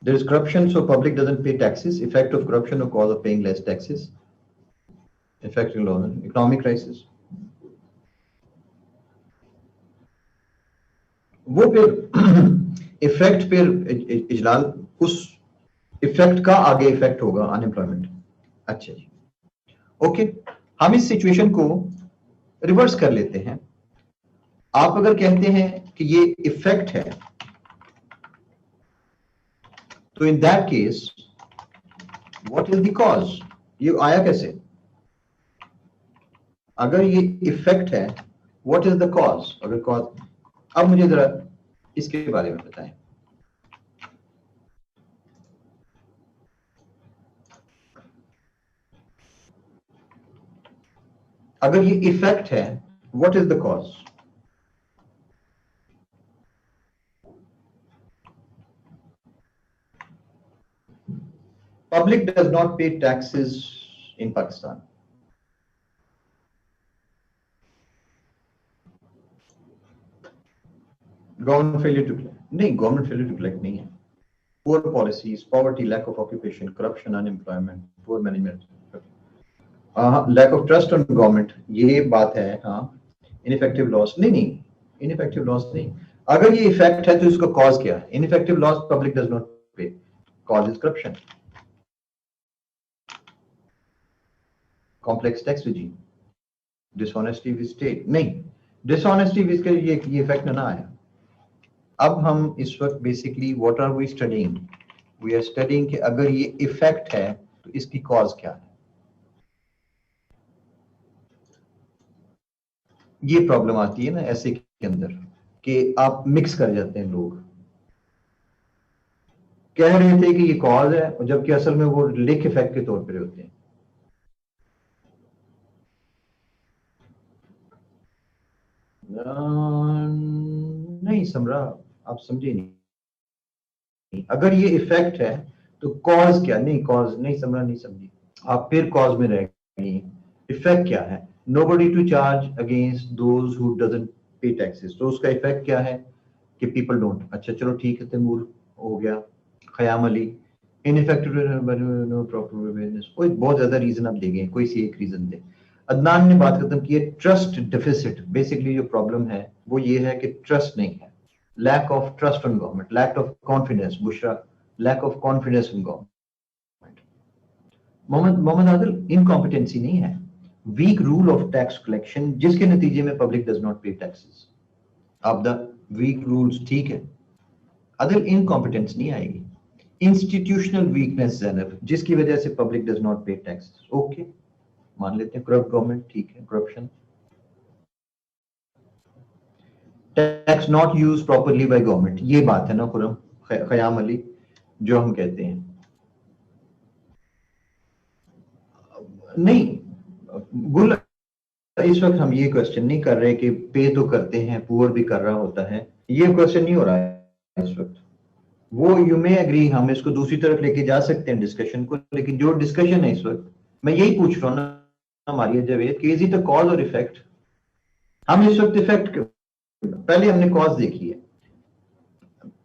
There is corruption, so public doesn't pay taxes. Effect of corruption or cause of paying less taxes. Affecting law, economic crisis. वो फिर effect फिर इजलाल, उस effect का आगे इफेक्ट होगा अनएम्प्लॉयमेंट। अच्छा जी, ओके, हम इस सिचुएशन को रिवर्स कर लेते हैं। आप अगर कहते हैं कि ये इफेक्ट है तो in that case what is the cause? ये आया कैसे? अगर ये इफेक्ट है, व्हाट इज द कॉज? अगर कॉज, अब मुझे जरा इसके बारे में बताएं। अगर ये इफेक्ट है, what is the cause? Public does not pay taxes in Pakistan. Government failure to collect. नहीं, government failure to collect नहीं है. Poor policies, poverty, lack of occupation, corruption, unemployment, poor management, lack of trust on government, ये बात है। हाँ, ineffective laws नहीं नहीं, ineffective laws नहीं। अगर ये इफेक्ट है तो इसका कॉज क्या है? Ineffective laws, public does not pay. Cause is corruption. Complex tax regime, dishonesty with state, नहीं, dishonesty with के ये इफेक्ट ना आया। अब हम इस वक्त basically what are we studying? We are studying कि अगर ये इफेक्ट है तो इसकी कॉज क्या है। ये प्रॉब्लम आती है ना ऐसे के अंदर कि आप मिक्स कर जाते हैं। लोग कह रहे थे कि ये कॉज है और जबकि असल में वो लिंक इफेक्ट के तौर पर होते हैं। नहीं समझा, आप समझे नहीं। अगर ये इफेक्ट है तो कॉज क्या? नहीं, कॉज नहीं समझा, नहीं समझी आप, फिर कॉज में रह गई। इफेक्ट क्या है? Nobody to charge against those who doesn't pay taxes, तो उसका इफेक्ट क्या है कि पीपल डोंट। अच्छा चलो ठीक है, तैमूर हो गया, Khayyam Ali, ineffective proper awareness, कोई बहुत ज्यादा रीजन आप देंगे, कोई सी एक रीजन दे। अदनान ने बात खत्म की है, ट्रस्ट डिफिसिट। बेसिकली जो प्रॉब्लम है वो ये है कि ट्रस्ट नहीं है, lack of trust on government, lack of confidence, Bushra, lack of confidence in government. Mohammad Adil, incompetency नहीं है, weak rule of tax collection जिसके नतीजे में public does not pay taxes. अब द वीक रूल्स ठीक है, अदल इनकॉम्पिटेंस नहीं आएगी, इंस्टीट्यूशनल वीकनेस ज़ैनब जिसकी वजह से public does not pay taxes. Okay, मान लेते हैं करप्ट गवर्नमेंट, ठीक है, corruption, tax not use properly by government, ये बात है ना खुरम, खयाम अली, जो हम कहते हैं नहीं गुल, इस वक्त हम ये क्वेश्चन नहीं कर रहे कि पे तो करते हैं, पुअर भी कर रहा होता है, ये क्वेश्चन नहीं हो रहा है इस वक्त। वो यू मे एग्री, हम इसको दूसरी तरफ लेके जा सकते हैं डिस्कशन को, लेकिन जो डिस्कशन है इस वक्त मैं यही पूछ रहा हूँ ना मारिया जावेद कि इज इट अ कॉज और इफेक्ट। हम इस वक्त इफेक्ट, पहले हमने कॉज देखी है।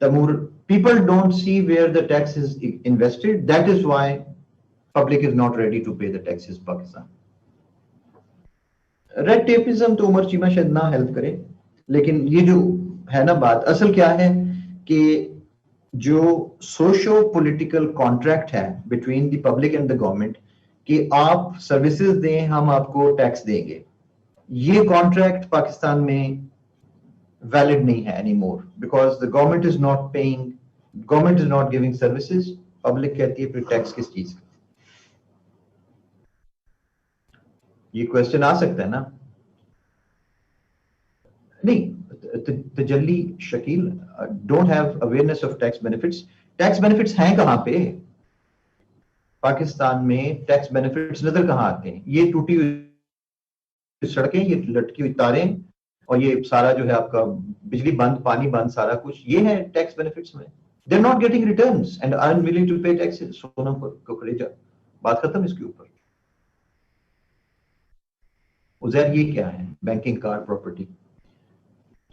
Tamur, people don't see where the tax is invested, that is why public is not ready to pay the taxes Pakistan। Red tapism तो उमर चीमा शायद ना हेल्प करे, लेकिन ये जो है ना बात, असल क्या है कि जो सोशो पॉलिटिकल कॉन्ट्रैक्ट है between the public and the government कि आप सर्विसेज दें, हम आपको टैक्स देंगे, ये कॉन्ट्रैक्ट पाकिस्तान में वैलिड नहीं है any more, because the government is not paying, government is not giving services, public कहती है फिर टैक्स किस चीज का। ये क्वेश्चन आ सकता है ना। नहीं Tajalli Shakeel don't have awareness of tax benefits. Tax benefits हैं कहां पे पाकिस्तान में? टैक्स बेनिफिट्स नजर कहां आते हैं? ये टूटी हुई सड़कें, ये लटकी हुई तारें, और ये सारा जो है आपका बिजली बंद, पानी बंद, सारा कुछ ये है टैक्स बेनिफिट्स में। They are not getting returns and are unwilling to pay taxes. Sonam Kukreja, बात खत्म इसके ऊपर। उजैर ये क्या है? Banking card property.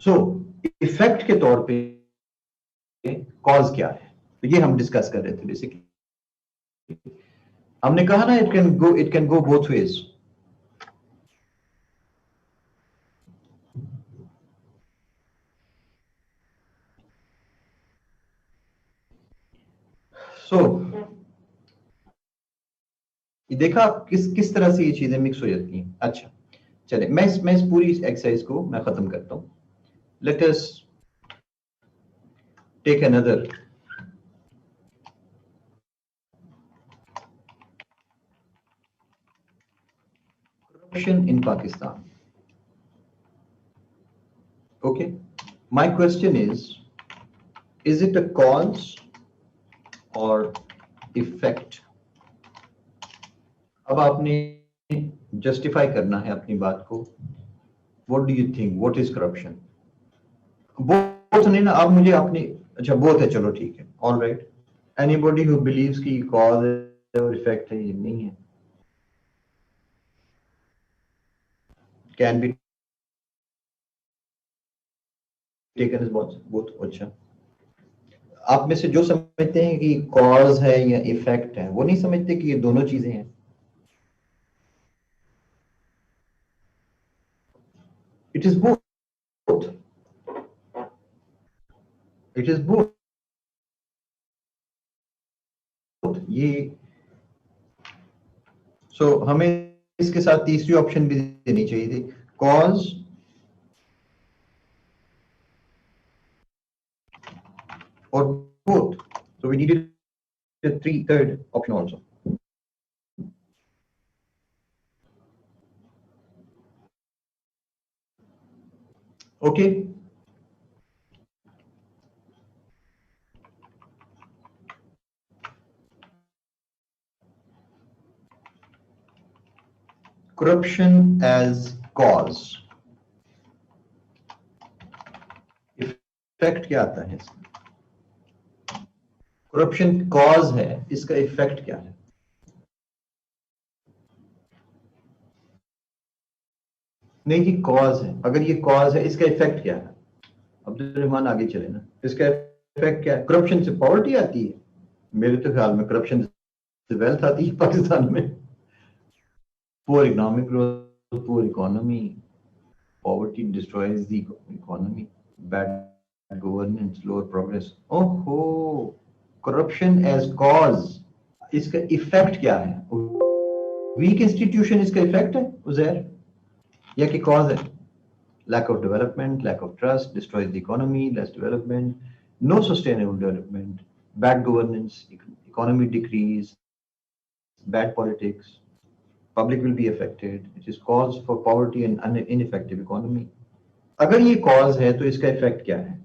So effect के तौर पे कॉज क्या है, तो ये हम डिस्कस कर रहे थे बेसिकली। हमने कहा ना it can go both ways. So देखा किस तरह से ये चीजें मिक्स हो जाती हैं। अच्छा चले, मैं इस पूरी एक्सरसाइज को मैं खत्म करता हूं। Let us take another. Corruption in Pakistan. Okay. My question is it a cause or effect? अब आपने जस्टिफाई करना है अपनी बात को। What do you think? What is corruption? Both नहीं ना, आप मुझे अपनी, अच्छा बोथ है, चलो ठीक है, all right. Anybody who believes कि कॉज और इफेक्ट है, ये नहीं है, can be taken as both. अच्छा, आप में से जो समझते हैं कि कॉज है या इफेक्ट है, वो नहीं समझते कि ये दोनों चीजें हैं। It is both, it is both. ये हमें इसके साथ तीसरी ऑप्शन भी देनी चाहिए थी, कॉज और both. So we needed third option also. Okay, corruption as cause, effect क्या आता है इसका? करप्शन कॉज है, इसका इफेक्ट क्या है? नहीं जी, कॉज है, अगर ये कॉज है, इसका इफेक्ट क्या है? अब्दुल रहमान आगे चले ना, इसका इफेक्ट क्या है? करप्शन से पॉवर्टी आती है, मेरे तो ख्याल में करप्शन से वेल्थ आती है पाकिस्तान में। Poor economic growth, poor economy, poverty destroys the economy, bad governance, lower progress। ओहो, corruption as cause, इसका इफेक्ट क्या है? वीक इंस्टीट्यूशन इसका इफेक्ट है उजैर, या कि कॉज है? lack of development, lack of trust destroys the economy, less development, no sustainable development, bad governance, economy decrease, bad politics, public will be affected, it is cause for poverty and ineffective economy। अगर ये cause है तो इसका effect क्या है?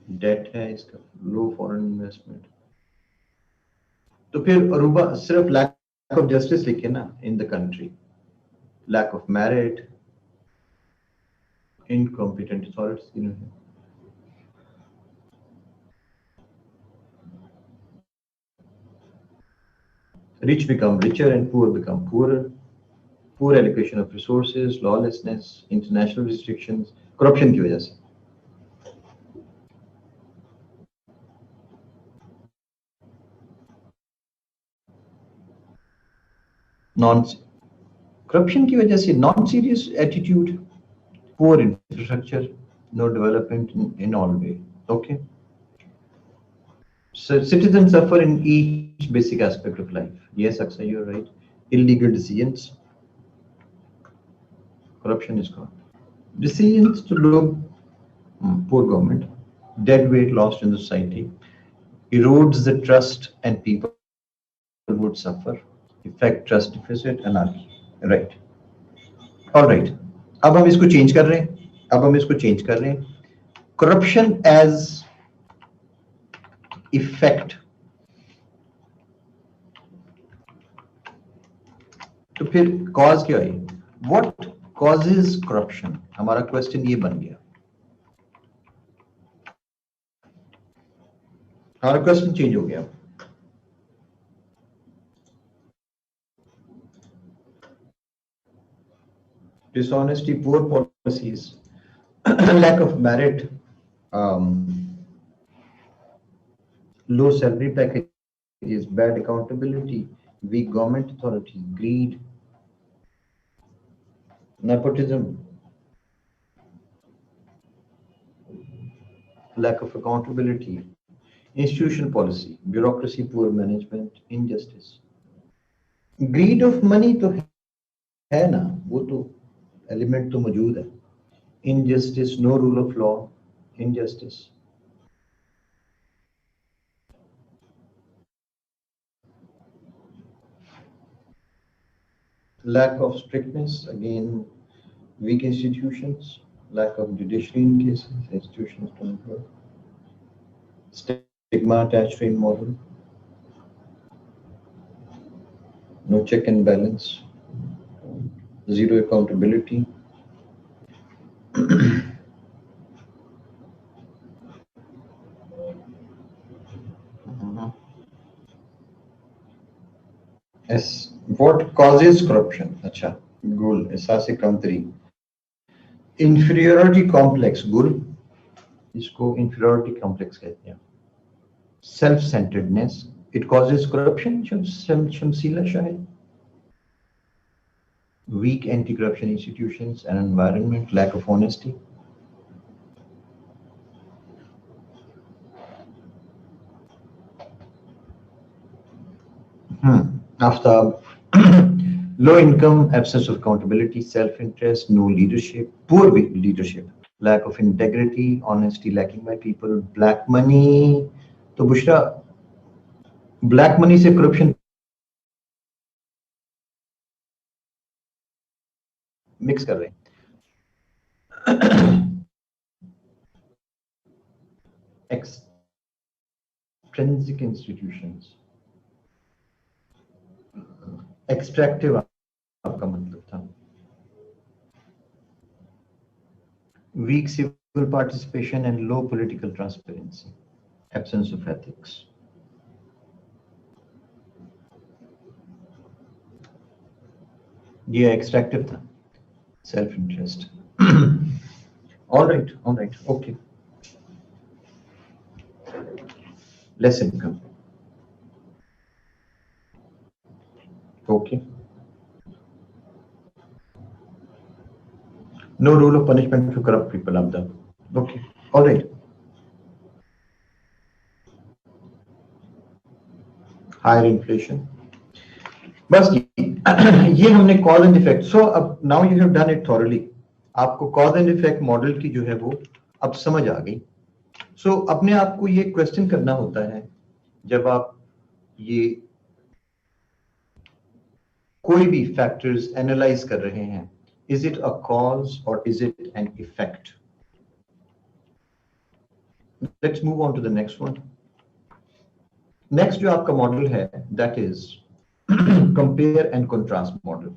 Date है इसका, लो foreign investment, तो फिर अरूबा सिर्फ लैक ऑफ जस्टिस लिखे ना in the country, lack of merit, incompetent authorities, rich become richer and poor become poorer, poor allocation of resources, lawlessness, international restrictions, corruption की वजह से. Non corruption की वजह से non-serious attitude, poor infrastructure, no development in all way. Okay. So citizens suffer in each basic aspect of life. Yes, Akshay, you're right. Illegal decisions, corruption is gone. Decisions to look poor government, dead weight lost in the society, erodes the trust and people would suffer, effect trust deficit, anarchy. Right. All right. अब हम इसको change कर रहे हैं. अब हम इसको change कर रहे हैं. Corruption as effect. तो फिर कॉज क्या है? What causes corruption? हमारा क्वेश्चन ये बन गया. हमारा क्वेश्चन चेंज हो गया. Dishonesty, poor policies, lack of merit, low salary packages, bad accountability, weak government authorities, greed, nepotism, lack of accountability, institutional policy, bureaucracy, poor management, injustice. Greed of money तो है ना, वो तो एलिमेंट तो मौजूद है. Injustice, no rule of law, injustice. Lack of strictness, again, weak institutions, lack of judiciary in cases, institutions don't work. Stigma attached to immoral, no check and balance, zero accountability. Yes. What causes corruption? अच्छा, गुल एहसास कमतरी, inferiority complex, गुल इसको inferiority complex कहते हैं. Self-centeredness, it causes corruption. शमसीला शायद. Weak anti-corruption institutions and environment, lack of honesty. After low income, absence of accountability, self-interest, no leadership, poor leadership, lack of integrity, honesty lacking by people, black money. तो Bushra black money से corruption mix कर रहे हैं. Extrinsic institutions, extractive आपका मतलब था. Weak civil participation and low political transparency, absence of ethics. ये extractive था, self-interest. all right, okay. Less income. Okay. No rule of punishment for corrupt people, Abda. Okay. All right. Higher inflation. बस ये हमने cause and effect. So अब now you have done it thoroughly. आपको cause and effect model की जो है वो अब समझ आ गई. So अपने आप को ये question करना होता है जब आप ये कोई भी factors analyze कर रहे हैं. Is it a cause or is it an effect? Let's move on to the next one. Next जो आपका मॉडल है that is compare and contrast model.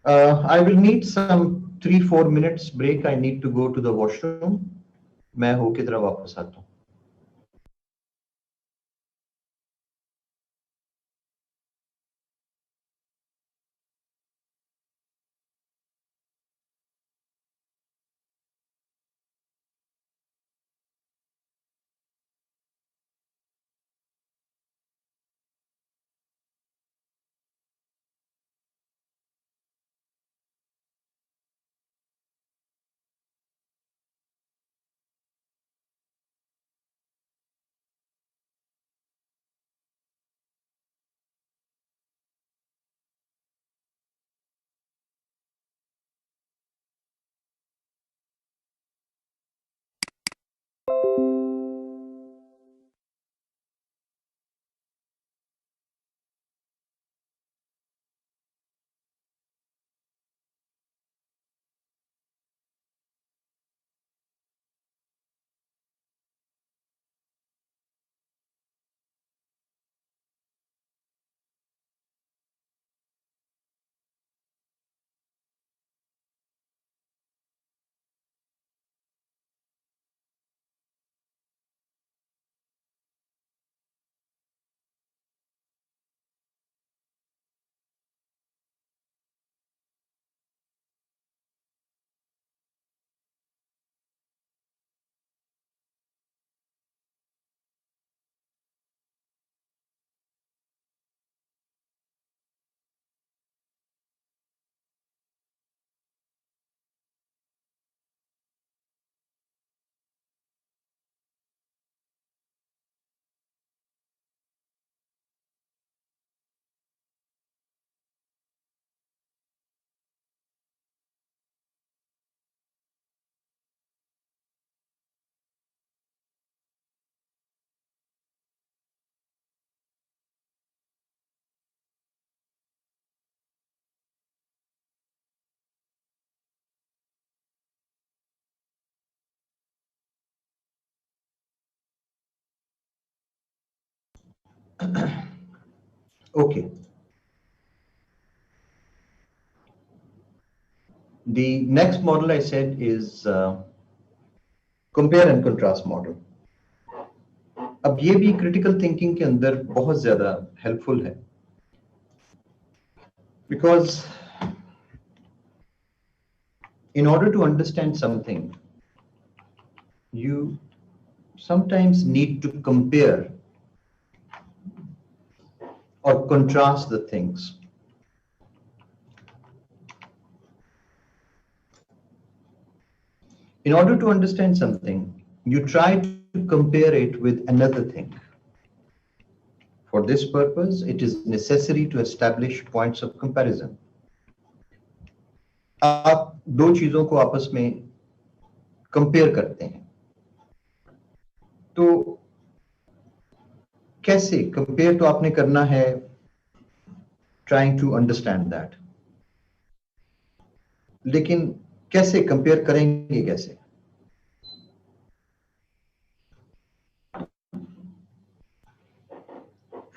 I will need some 3-4 minutes break. I need to go to the washroom. मैं होके तरह वापस आता हूँ. Okay. The next model I said is compare and contrast model. अब ये भी critical thinking के अंदर बहुत ज़्यादा helpful है, because in order to understand something, you sometimes need to compare or contrast the things. In order to understand something, you try to compare it with another thing. For this purpose, it is necessary to establish points of comparison. आप दो चीजों को आपस में compare करते हैं, तो कैसे कंपेयर तो आपने करना है, trying to understand that, लेकिन कैसे कंपेयर करेंगे कैसे?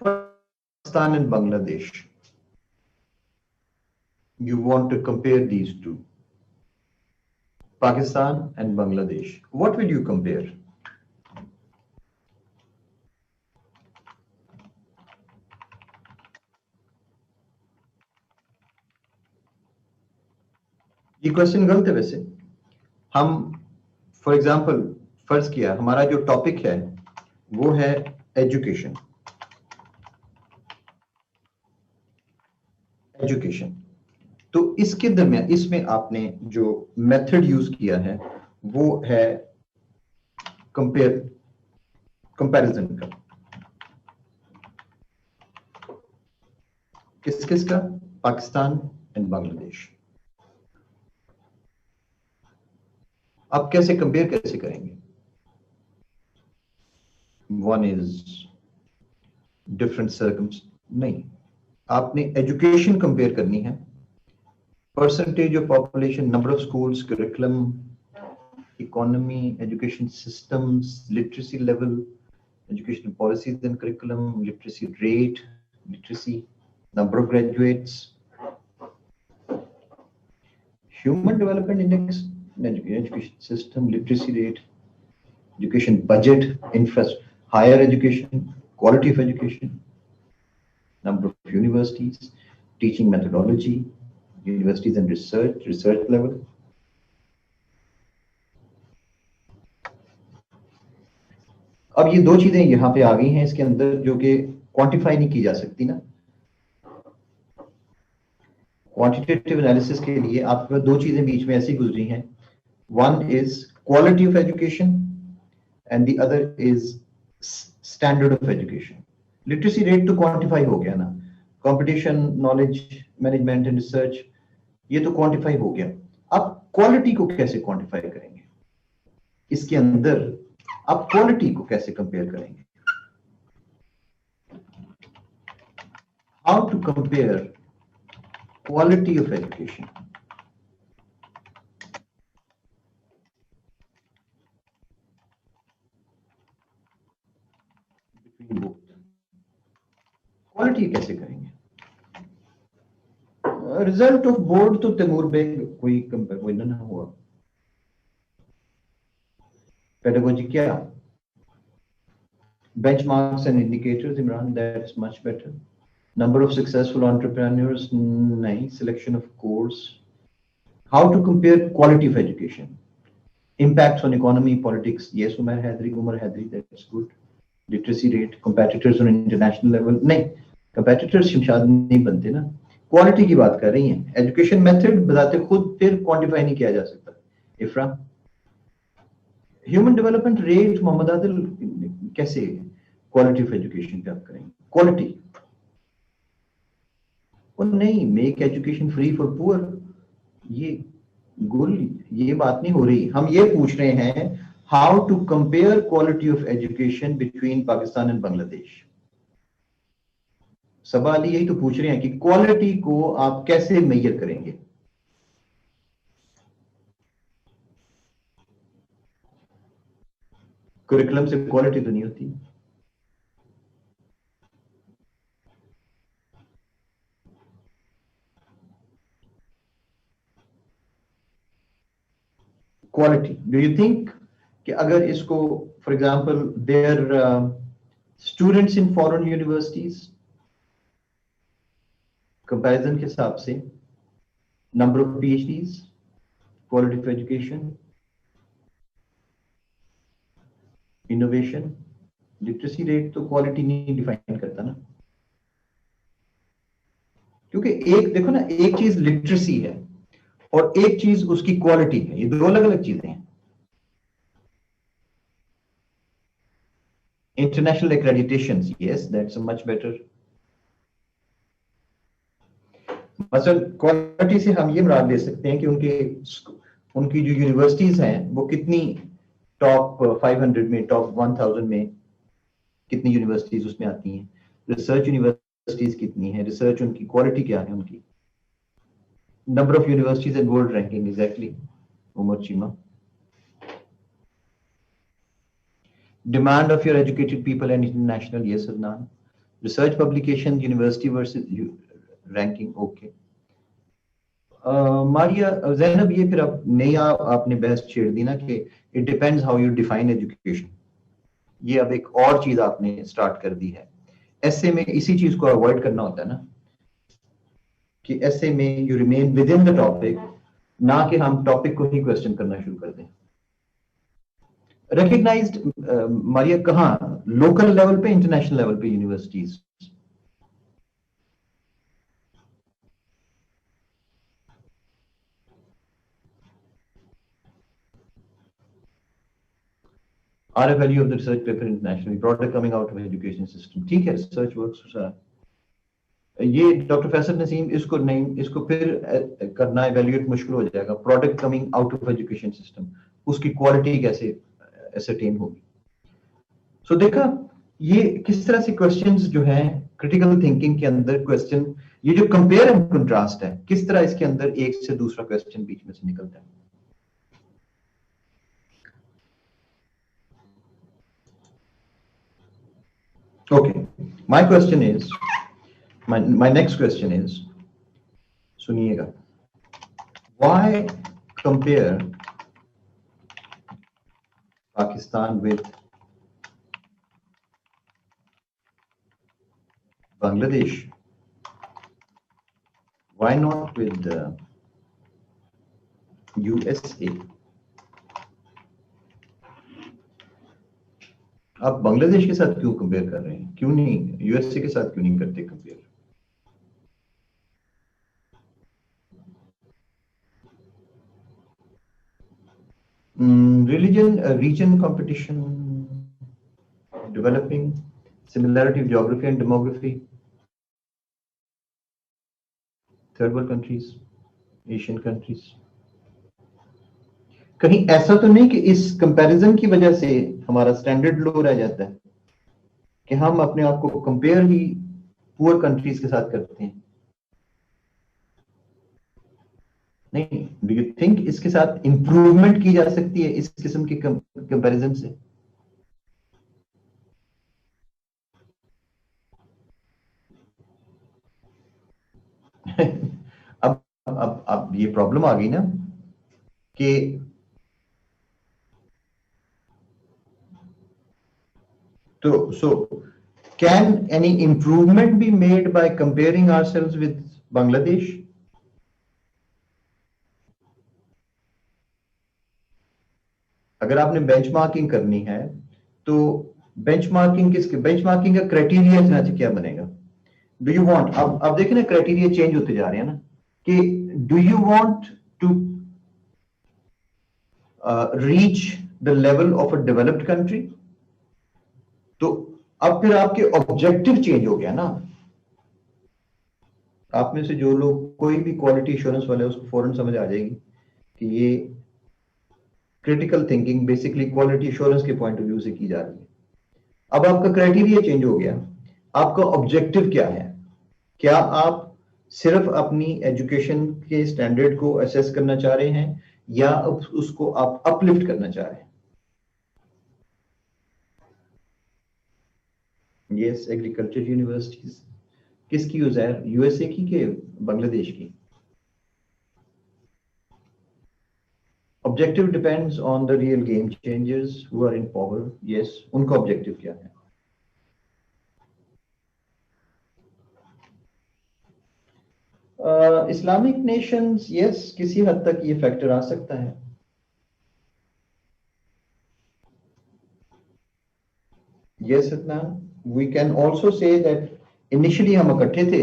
Pakistan and Bangladesh. You want to compare these two, Pakistan and Bangladesh. What will you compare? ये क्वेश्चन गलत है वैसे. हम फॉर एग्जांपल फर्ज किया हमारा जो टॉपिक है वो है एजुकेशन. तो इसके दरमियान इसमें आपने जो मेथड यूज किया है वो है कंपैरिजन का. किस किस का? पाकिस्तान एंड बांग्लादेश. आप कैसे कंपेयर कैसे करेंगे? वन इज डिफरेंट नहीं, आपने एजुकेशन कंपेयर करनी है, percentage of population, number of schools, curriculum, economy, education systems, literacy level, educational policies and curriculum, literacy rate, literacy, number of graduates, human development index, education system, literacy rate, education budget, infrastructure, higher education, quality of education, number of universities, teaching methodology, universities and research level. अब ये दो चीजें यहाँ पे आ गई हैं इसके अंदर जो कि क्वांटिफाई नहीं की जा सकती ना। क्वांटिटेटिव एनालिसिस के लिए आपके पास दो चीजें बीच में ऐसी गुजरी हैं, one is quality of education and the other is standard of education. Literacy rate तो क्वांटिफाई हो गया ना, competition, knowledge management and research, ये तो क्वांटिफाई हो गया। अब क्वालिटी को कैसे क्वांटिफाई करेंगे, इसके अंदर आप क्वालिटी को कैसे कंपेयर करेंगे? How to compare quality of education between both, quality कैसे करेंगे? रिजल्ट ऑफ बोर्ड तो तैमूर बेग कोई कंपेयर ना हुआ। पेडागोजी क्या? Benchmarks and indicators, Imran, that's much better. Number of successful entrepreneurs, nahi. Selection of course. How to compare quality of education? Impacts on economy, politics, yes, Umar Hadri, that's good. Literacy rate, competitors on international level, nahi. Competitors Shamshad नहीं बनते ना, quality की बात कर रही हैं। Education method बताते खुद फिर क्वांटिफाई नहीं किया जा सकता। Ifra, human development rate, Mohammad Adil, कैसे क्वालिटी ऑफ एजुकेशन पे आप करेंगे? क्वालिटी और नहीं, make education free for poor, ये गुल, ये बात नहीं हो रही। हम ये पूछ रहे हैं how to compare quality of education between Pakistan and Bangladesh. सवाल यही तो पूछ रहे हैं कि क्वालिटी को आप कैसे मेजर करेंगे? करिकुलम से क्वालिटी तो नहीं होती। क्वालिटी, डू यू थिंक कि अगर इसको for example there students in foreign universities, comparison के हिसाब से number of PhDs, quality of education, innovation, literacy rate तो क्वालिटी नहीं डिफाइन करता ना, क्योंकि एक देखो ना, एक चीज लिटरेसी है और एक चीज उसकी क्वालिटी है, ये दो अलग अलग चीजें हैं। International accreditation, yes that's much better. मतलब क्वालिटी से हम ये मुराद ले सकते हैं कि उनकी जो यूनिवर्सिटीज हैं वो कितनी टॉप 500 में, टॉप 1000 में कितनी यूनिवर्सिटीज उसमें आती हैं, रिसर्च यूनिवर्सिटीज कितनी है, रिसर्च उनकी क्वालिटी क्या है, उनकी number of universities and world ranking, exactly Umar Cheema. Demand of your educated people and international, yes Adnan. Research publication, university versus ranking, okay. Maria Zainab, ये फिर अब नई आपने बहस छेड़ दी ना कि it depends how you define education। ये अब एक और चीज आपने स्टार्ट कर दी है। ऐसे में इसी चीज को अवॉइड करना होता है ना, कि ऐसे में you remain with in the topic, ना कि हम टॉपिक को ही क्वेश्चन करना शुरू कर दें। रिकग्नाइज्ड मारिया कहाँ, लोकल लेवल पे, इंटरनेशनल लेवल पे universities? Are a value of the research paper internationally, product coming out of education system, ठीक है, रिसर्च वर्क्स। ये डॉक्टर फैसल नसीम, इसको नहीं, इसको फिर करना इवैल्यूएट मुश्किल हो जाएगा। Product coming out of education system, उसकी क्वालिटी कैसे एसरटेन होगी? सो देखा ये किस तरह से क्वेश्चंस जो हैं क्रिटिकल थिंकिंग के अंदर क्वेश्चन, ये जो कंपेयर एंड कंट्रास्ट है, किस तरह इसके अंदर एक से दूसरा क्वेश्चन बीच में से निकलता है। Okay, my question is, my next question is, सुनिएगा, why compare Pakistan with Bangladesh? Why not with USA? आप बांग्लादेश के साथ क्यों कंपेयर कर रहे हैं? क्यों नहीं यूएसए के साथ क्यों नहीं करते compare? Religion, region competition, developing, similarity of geography and demography, third world countries, Asian countries. कहीं ऐसा तो नहीं कि इस कंपैरिजन की वजह से हमारा स्टैंडर्ड लो रह जाता है कि हम अपने आप को कंपेयर ही पुअर कंट्रीज के साथ करते हैं? नहीं, डू यू थिंक इसके साथ इंप्रूवमेंट की जा सकती है इस किस्म के कंपैरिजन से? अब ये प्रॉब्लम आ गई ना कि so can any improvement be made by comparing ourselves with Bangladesh? अगर आपने बेंचमार्किंग करनी है तो बेंचमार्किंग का क्राइटेरिया क्या बनेगा? डू यू वांट, अब देखिए ना क्राइटेरिया चेंज होते जा रहे हैं ना कि do you want to reach the level of a developed country? तो अब फिर आपके ऑब्जेक्टिव चेंज हो गया ना। आप में से जो लोग कोई भी क्वालिटी एश्योरेंस वाले उसको फौरन समझ आ जाएगी कि ये critical thinking basically quality assurance के पॉइंट ऑफ व्यू से की जा रही है। अब आपका क्राइटेरिया चेंज हो गया, आपका ऑब्जेक्टिव क्या है? क्या आप सिर्फ अपनी एजुकेशन के स्टैंडर्ड को असेस करना चाह रहे हैं या उसको आप अपलिफ्ट करना चाह रहे हैं? यस, एग्रीकल्चर यूनिवर्सिटीज किसकी उज़ैर, यूएसए की के बांग्लादेश की? Objective depends on the real game changers who are in power. Yes, उनका ऑब्जेक्टिव क्या है? इस्लामिक नेशंस, यस, किसी हद तक ये फैक्टर आ सकता है। Yes Adnan, we can also say that initially हम इकट्ठे थे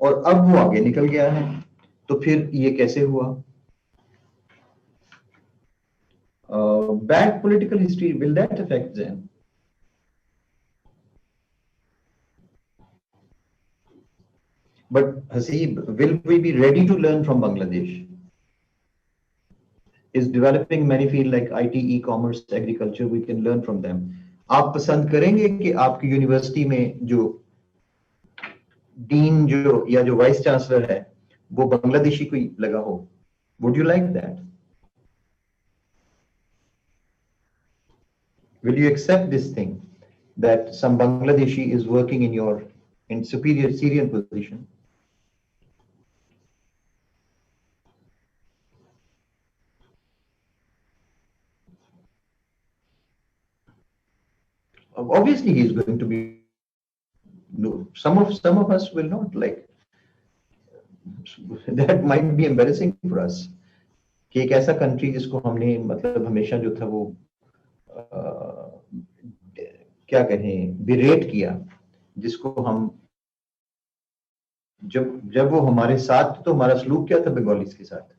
और अब वो आगे निकल गया है, तो फिर ये कैसे हुआ? Bad political history, will that affect them? But Haseeb, will we be ready to learn from Bangladesh? Is developing many fields like IT, e-commerce, agriculture, we can learn from them. आप पसंद करेंगे कि आपकी यूनिवर्सिटी में जो dean जो या जो वाइस चांसलर है वो बांग्लादेशी कोई लगा हो? Would you like that? Will you accept this thing that some Bangladeshi is working in superior Syrian position? Obviously, he is going to be. No, some of us will not like. That might be embarrassing for us. कि एक ऐसा country जिसको हमने मतलब हमेशा जो था वो क्या कहें बिरेट किया, जिसको हम जब वो हमारे साथ, तो हमारा सलूक क्या था बंगालीज के साथ?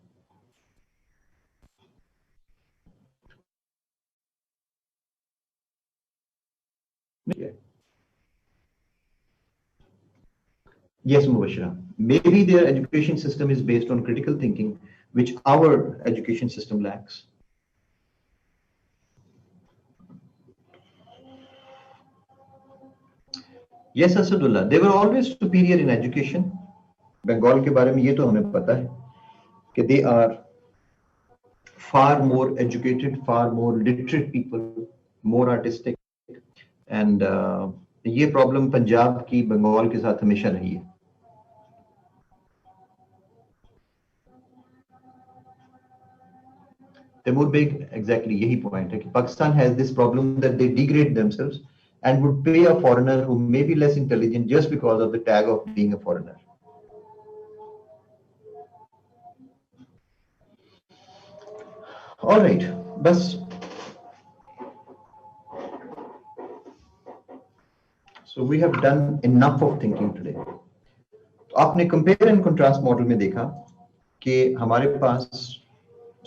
Yes, Mubashira. Maybe their education system is based on critical thinking, which our education system lacks. Yes, Asadullah. They were always superior in education. Bengal के बारे में ये तो हमें पता है कि they are far more educated, far more literate people, more artistic, and ये प्रॉब्लम पंजाब की बंगाल के साथ हमेशा रही है। तैमूर बेग, एग्जैक्टली यही पॉइंट है कि Pakistan has this problem that they degrade themselves and would pay a foreigner who may be less intelligent just because of the tag of being a foreigner. All right, बस so we have done enough of thinking today. तो आपने compare and contrast model में देखा कि हमारे पास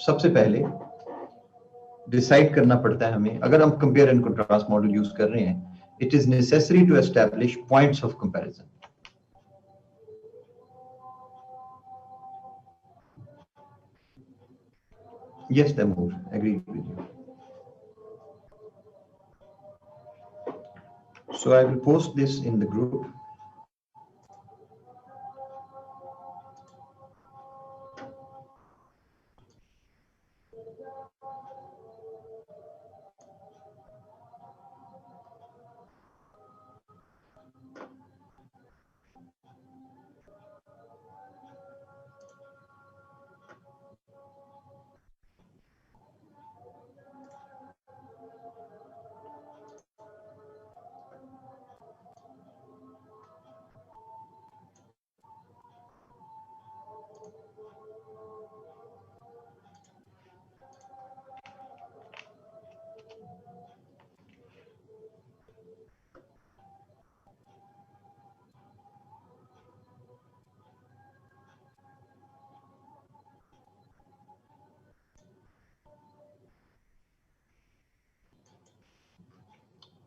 सबसे पहले decide करना पड़ता है हमें, अगर हम compare and contrast model use कर रहे हैं, it is necessary to establish points of comparison. Yes, Taimur, agreed with you. So I will post this in the group.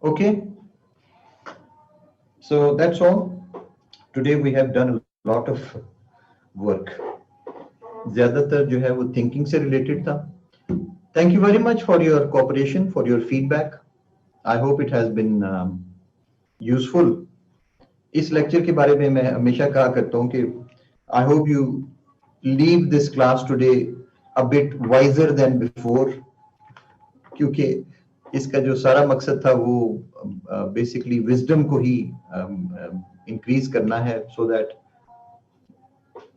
Okay, so that's all. Today we have done a lot of work. ज़्यादातर जो है वो thinking से related था. Thank you very much for your cooperation, for your feedback. I hope it has been useful. इस lecture के बारे में मैं हमेशा कहा करता हूँ कि I hope you leave this class today a bit wiser than before, क्योंकि इसका जो सारा मकसद था वो बेसिकली विजडम को ही इंक्रीज करना है, सो दैट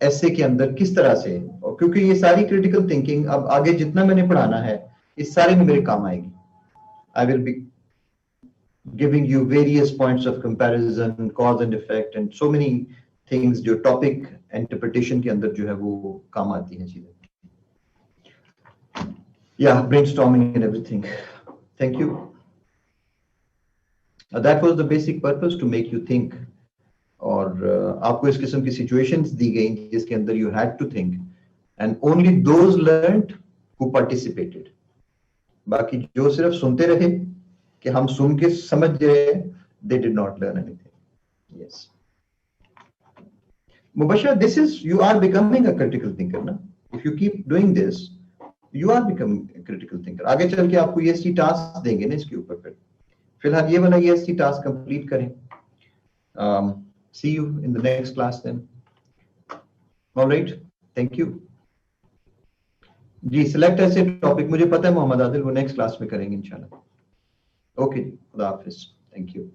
ऐसे के अंदर किस तरह से, और क्योंकि ये सारी क्रिटिकल थिंकिंग अब आगे जितना मैंने पढ़ाना है इस सारे में मेरे काम आएगी. I will be giving you various points of comparison, cause and effect and so many things जो टॉपिक इंटरप्रिटेशन के अंदर जो है वो काम आती हैं चीजें. या brainstorming and everything. Thank you. That was the basic purpose, to make you think. और आपको इस किस्म की situations दी गई जिसके अंदर you had to think, and only those learned who participated. बाकी जो सिर्फ सुनते रहे कि हम सुन के समझ गए, they did not learn anything. Yes. Mubashir, this is, you are becoming a critical thinker, na? If you keep doing this, you are becoming a critical thinker. आगे चल के आपको EST टास्क देंगे ना इसके ऊपर. फिलहाल ये वाला EST टास्क कंप्लीट करें. See you in the next class then. All right, thank you. जी, select ऐसे टॉपिक मुझे पता है मोहम्मद आदिल वो नेक्स्ट क्लास में करेंगे इंशाल्लाह. ओके, खुदा हाफिज. Thank you.